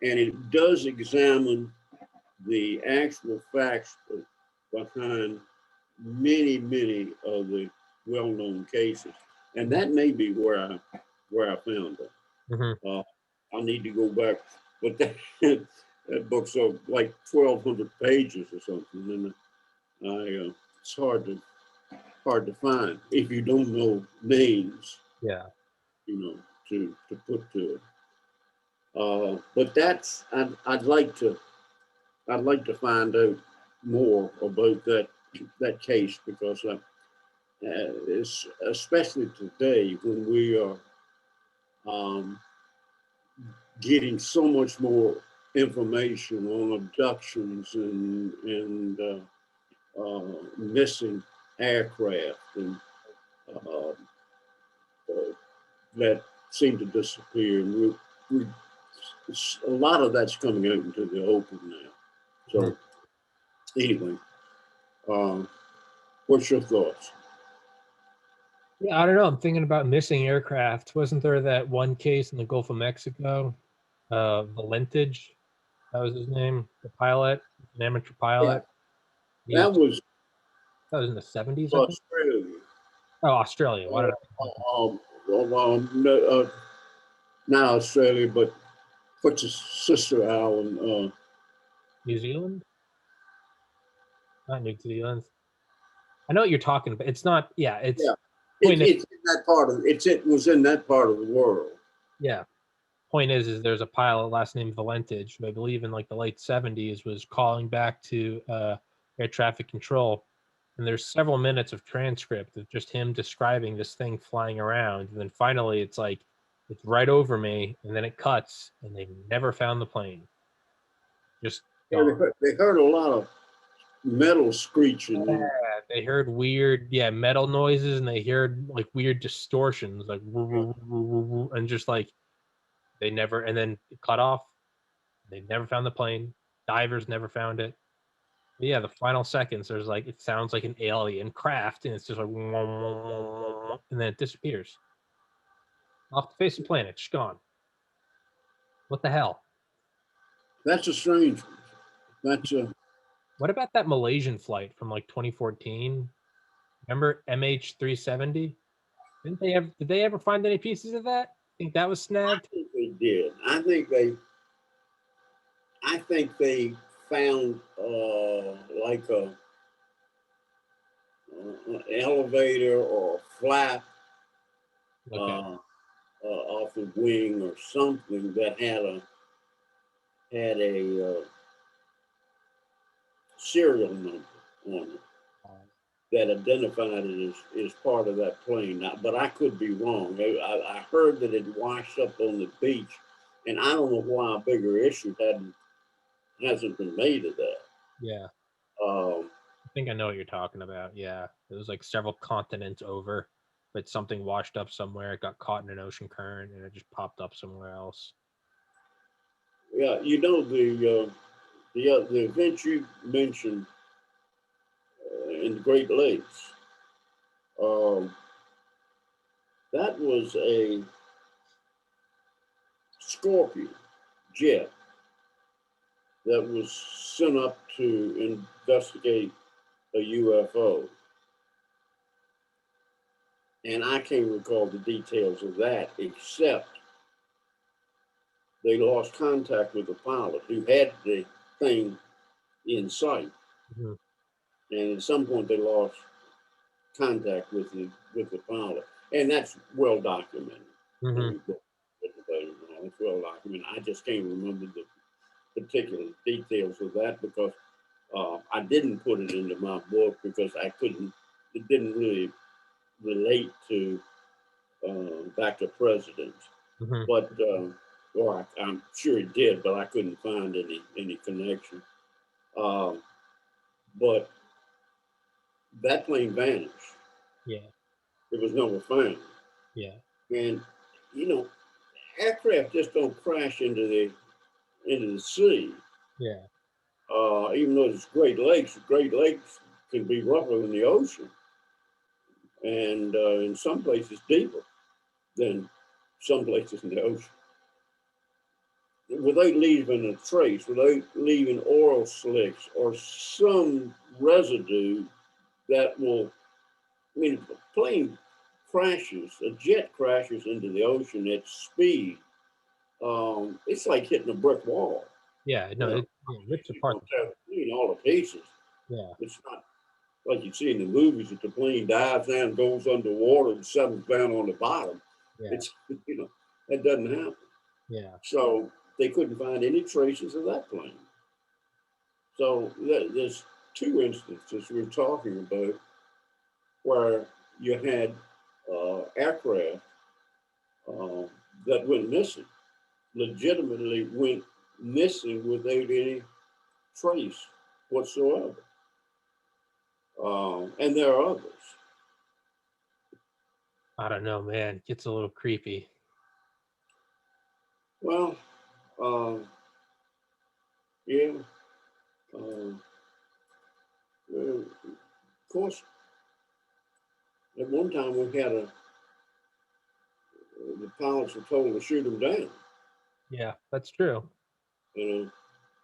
and it does examine the actual facts behind many of the well-known cases, and that may be where I found it. Mm-hmm. I need to go back, but that book's like 1,200 pages or something, and it's hard to find if you don't know names. Yeah. To put to it. But that's I'd like to find out more about that case because it's especially today when we are getting so much more information on abductions and missing aircraft and uh, that seem to disappear. And a lot of that's coming out into the open now. So anyway, what's your thoughts? Yeah, I don't know. I'm thinking about missing aircraft. Wasn't there that one case in the Gulf of Mexico? Valentage, that was his name. The pilot, an amateur pilot. Yeah. That was in the 70s, I think. Australia. Oh, Australia. Why did I? Not Australia, but what's his sister island? New Zealand? Not New Zealand. I know what you're talking about. It's not. Yeah, it's. Yeah. It's in that part of it was in that part of the world. Yeah. Point is there's a pilot last name Valentage, who I believe in like the late 70s was calling back to air traffic control, and there's several minutes of transcript of just him describing this thing flying around, and then finally it's like it's right over me, and then it cuts, and they never found the plane. Just they heard a lot of metal screeching. Yeah, they heard weird, metal noises, and they heard like weird distortions, like and just like they never, and then it cut off. They never found the plane. Divers never found it. But yeah, the final seconds, there's like it sounds like an alien craft, and it's just like, and then it disappears off the face of the planet, just gone. What the hell? That's a strange one. That's a. What about that Malaysian flight from like 2014? Remember MH370? Did they ever find any pieces of that? Think that was snagged? I think they did. I think they found like a an elevator or a flap off the wing or something that had a serial number on it that identified it as part of that plane. Now, but I could be wrong. I heard that it washed up on the beach, and I don't know why a bigger issue hasn't been made of that. Yeah. Um, I think I know what you're talking about. Yeah. It was like several continents over, but something washed up somewhere. It got caught in an ocean current and it just popped up somewhere else. yeah, the event you mentioned in the Great Lakes. Um, that was a Scorpion jet that was sent up to investigate a UFO. And I can't recall the details of that, except they lost contact with the pilot who had the thing in sight. Mm-hmm. And at some point they lost contact with the pilot. And that's well documented. Mm-hmm. It's well documented. I just can't remember the particular details of that because I didn't put it into my book because it didn't really relate to back to presidents. Mm-hmm. But, or I'm sure it did, but I couldn't find any connection. But that plane vanished. Yeah. It was never found. Yeah. And, you know, aircraft just don't crash into the sea. Yeah. Even though it's Great Lakes can be rougher than the ocean, and in some places deeper than some places in the ocean. Without leaving a trace, without leaving oil slicks or some residue that will, I mean, if a plane crashes, a jet crashes into the ocean at speed, it's like hitting a brick wall. Yeah. No, it rips apart. Tear the plane all to pieces. Yeah. It's not like you see in the movies that the plane dives down, goes underwater, and settles down on the bottom. Yeah. It's that doesn't happen. Yeah. So they couldn't find any traces of that plane. So there's two instances we're talking about where you had aircraft that went missing, legitimately went missing without any trace whatsoever. And there are others. I don't know, man. It gets a little creepy. Well, yeah. Um, of course, at one time we had the pilots were told to shoot them down, Yeah, that's true. you know,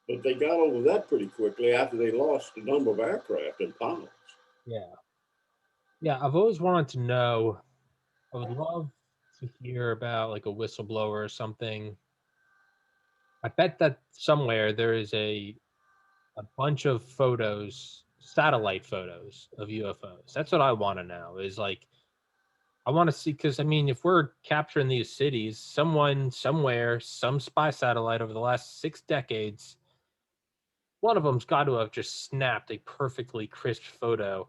but they got over that pretty quickly after they lost a number of aircraft and pilots. Yeah. Yeah. I've always wanted to know. I would love to hear about like a whistleblower or something. I bet that somewhere there is a bunch of photos, satellite photos of UFOs. That's what I want to know. Is like I want to see because I mean, if we're capturing these cities, someone somewhere, some spy satellite over the last 6 decades, one of them's got to have just snapped a perfectly crisp photo,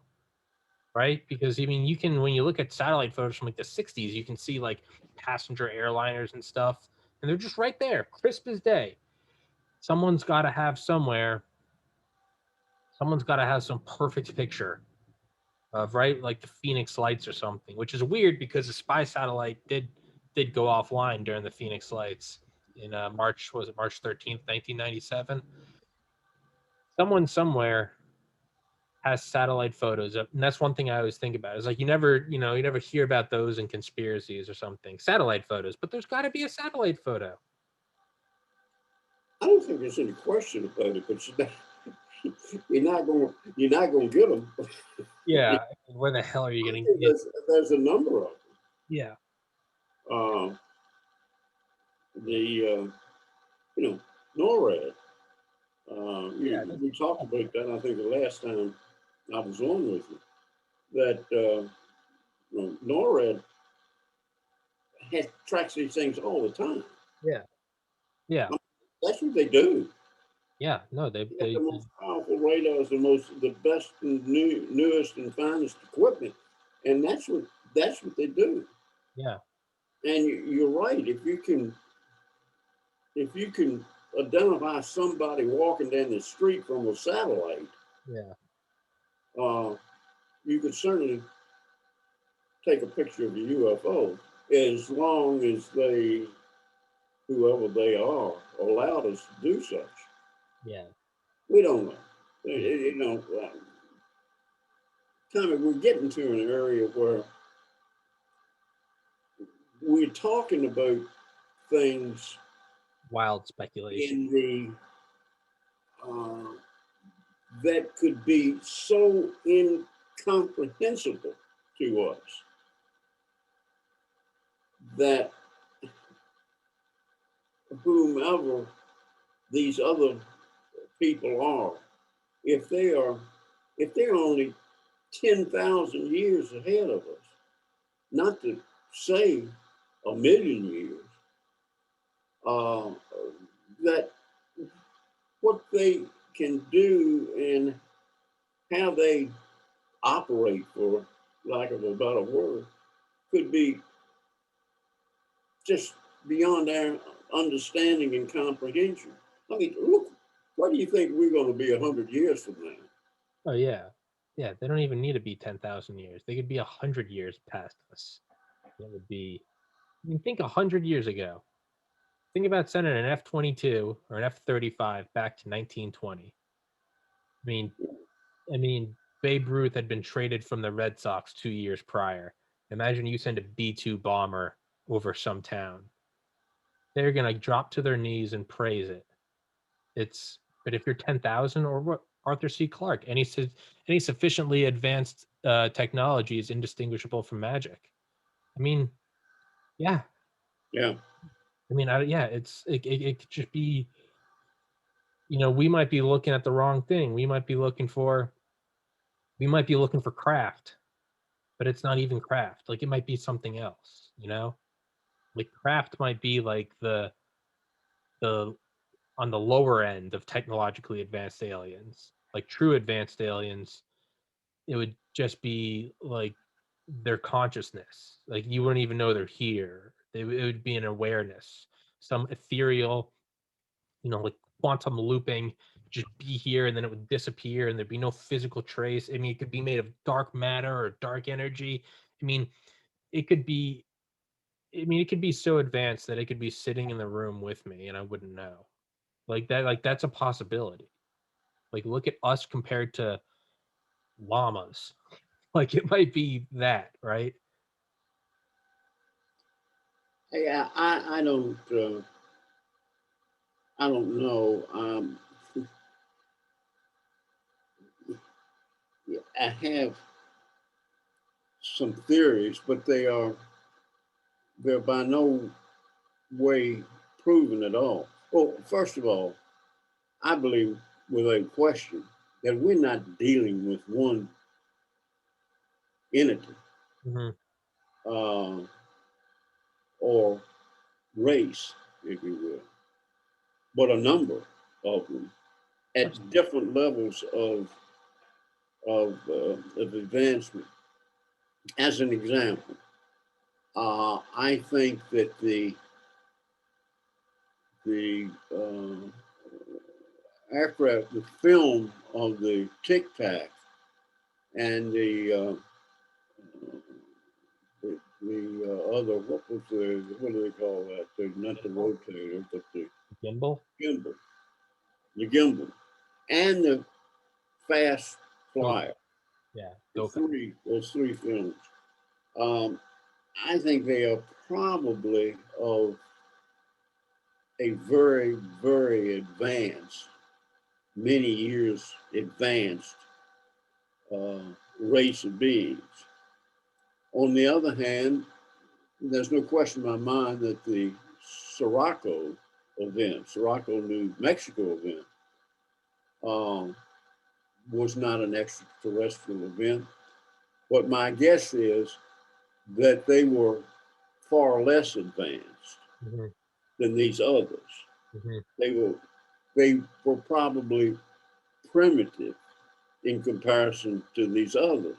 right? Because I mean, you can when you look at satellite photos from like the '60s, you can see like passenger airliners and stuff, and they're just right there, crisp as day. Someone's got to have somewhere. Someone's got to have some perfect picture of right like the Phoenix Lights or something, which is weird because the spy satellite did go offline during the Phoenix Lights in March. Was it March 13th, 1997? Someone somewhere has satellite photos of, and that's one thing I always think about. Is like you never hear about those in conspiracies or something. Satellite photos, but there's got to be a satellite photo. I don't think there's any question about it, but you're not going to get them. Yeah, where the hell are you going to get? There's a number of them. Yeah, The NORAD. yeah, We talked about that. I think the last time I was on with you, that NORAD tracks these things all the time. yeah, yeah, That's what they do. Yeah, no, They got the most powerful radars, the best and newest and finest equipment, and that's what they do. yeah, And you're right. If you can identify somebody walking down the street from a satellite, yeah, uh, you could certainly take a picture of a UFO as long as whoever they are, allowed us to do such. yeah, We don't know. yeah. You know, Tommy, we're getting to an area where we're talking about things Wild speculation. in the uh, that could be so incomprehensible to us that whomever these other people are, if they are, if they're only 10,000 years ahead of us, not to say a million years, uh, that what they can do and how they operate, for lack of a better word, could be just beyond our understanding and comprehension. I mean, look, what do you think we're going to be 100 years from now? Oh yeah, yeah. They don't even need to be 10,000 years. They could be 100 years past us. That would be. I mean, think 100 years ago. Think about sending an F-22 or an F-35 back to 1920. I mean, I mean, Babe Ruth had been traded from the Red Sox 2 years prior. Imagine you send a B-2 bomber over some town. They're gonna drop to their knees and praise it. It's but if you're 10,000 or what Arthur C. Clarke, any sufficiently advanced technology is indistinguishable from magic. I mean, yeah. Yeah, I mean, yeah, it could just be, we might be looking at the wrong thing. We might be looking for craft, but it's not even craft. Like it might be something else. Like craft might be like the on the lower end of technologically advanced aliens. Like true advanced aliens, it would just be like their consciousness. Like you wouldn't even know they're here. It would be an awareness, some ethereal, like quantum looping, just be here and then it would disappear and there'd be no physical trace. I mean, it could be made of dark matter or dark energy. I mean, it could be. It could be so advanced that it could be sitting in the room with me and I wouldn't know. Like that. Like that's a possibility. Like look at us compared to llamas. Like it might be that, right? yeah. I don't know. I have some theories, but they're by no way proven at all. Well, first of all, I believe without question that we're not dealing with one entity Hmm. uh, or race, if you will, but a number of them at different levels of advancement. As an example, I think that the aircraft, the film of the Tic Tac and the other, what do they call that? Not the Gimbal. rotator, but the Gimbal. gimbal, the gimbal, and the fast Gokul. flyer. Yeah. Gokul. Those three films. Um, I think they are probably of a very, very advanced, many years advanced uh, race of beings. On the other hand, there's no question in my mind that the Sirocco, New Mexico event, um, was not an extraterrestrial event. But my guess is that they were far less advanced Hmm. than these others. Hmm. They were they were probably primitive in comparison to these others,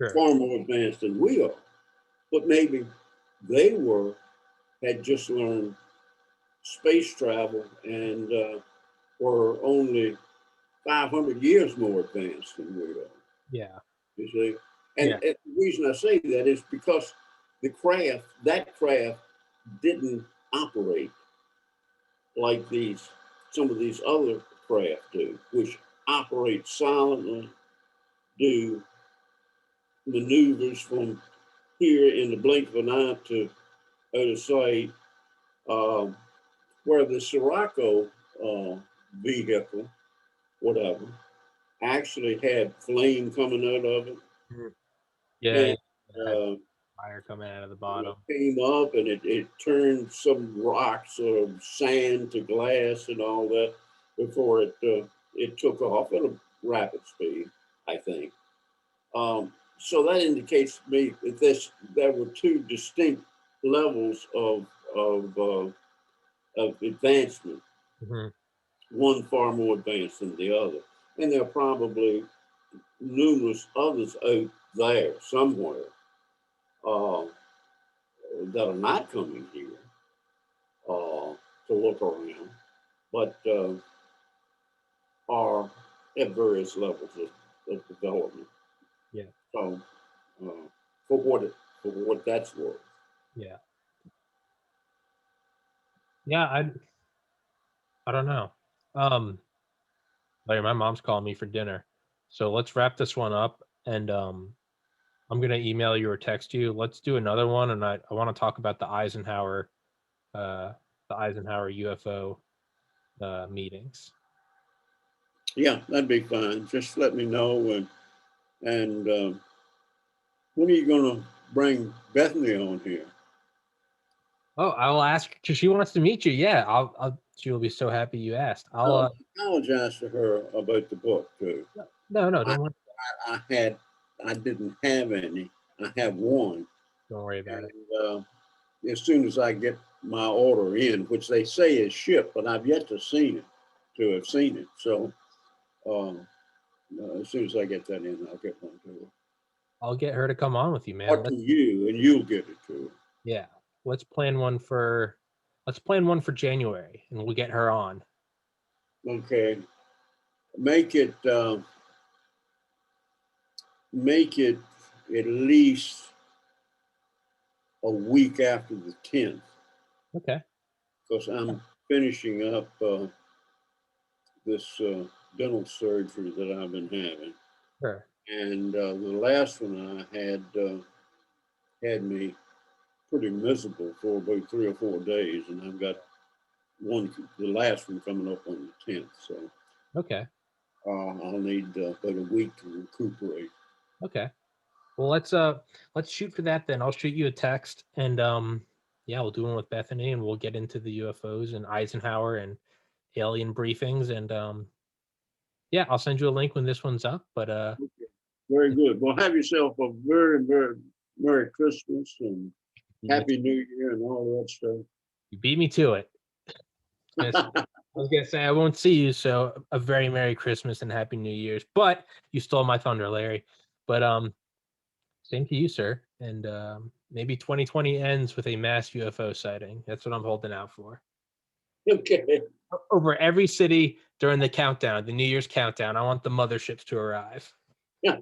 Sure. far more advanced than we are. But maybe they had just learned space travel and were only 500 years more advanced than we are. Yeah. You see, and, Yeah. and the reason I say that is because that craft didn't operate like some of these other craft do, which operate silently, do maneuvers from here in the blink of an eye to out of sight. Where the Sirocco vehicle, whatever, actually had flame coming out of it, Yeah. and It had fire coming out of the bottom. it came up and it turned some rocks or sand to glass and all that before it took off at a rapid speed, I think. So that indicates to me that there were two distinct levels of advancement, Mm-hmm. one far more advanced than the other. And there are probably numerous others out there somewhere that are not coming here to look around, but are at various levels of development. Yeah. So for what that's worth. Yeah. Yeah. I don't know. Larry, my mom's calling me for dinner, so let's wrap this one up. And I'm gonna email you or text you. Let's do another one, and I want to talk about the Eisenhower UFO meetings. Yeah, that'd be fine. Just let me know, and when are you going to bring Bethany on here? Oh, I will ask because she wants to meet you. Yeah, she'll be so happy you asked. I'll apologize to her about the book too. no, don't worry. I didn't have any. I have one. Don't worry about it. As soon as I get my order in, which they say is shipped, but I've yet to have seen it. So as soon as I get that in, I'll get one to her. I'll get her to come on with you, man. Or to you, and you'll get it to her. Yeah, let's plan one for January, and we'll get her on. Okay, make it at least a week after the 10th. Okay. Because I'm finishing up this dental surgery that I've been having. Sure. And the last one I had me pretty miserable for about 3 or 4 days, and I've got the last one coming up on the 10th. So okay, I'll need about a week to recuperate. Okay. Well, let's shoot for that then. I'll shoot you a text, and yeah, we'll do one with Bethany, and we'll get into the UFOs and Eisenhower and alien briefings, and yeah, I'll send you a link when this one's up. But Okay. Very good. Well, have yourself a very, very Merry Christmas and Happy New Year and all that stuff. You beat me to it. I was gonna say I won't see you, so a very Merry Christmas and Happy New Year's. But you stole my thunder, Larry. But same to you, sir. And maybe 2020 ends with a mass UFO sighting. That's what I'm holding out for. Okay. Over every city during the countdown, the New Year's countdown. I want the motherships to arrive. I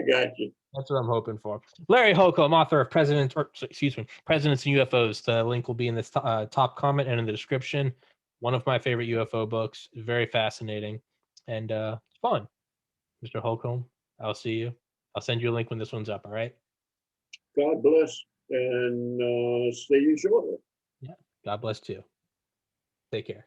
got you. That's what I'm hoping for. Larry Holcomb, author of Presidents and UFOs. The link will be in this top comment and in the description. One of my favorite UFO books. Very fascinating and fun. Mr. Holcomb, I'll see you. I'll send you a link when this one's up. All right. God bless and see you shortly. Yeah. God bless too. Take care.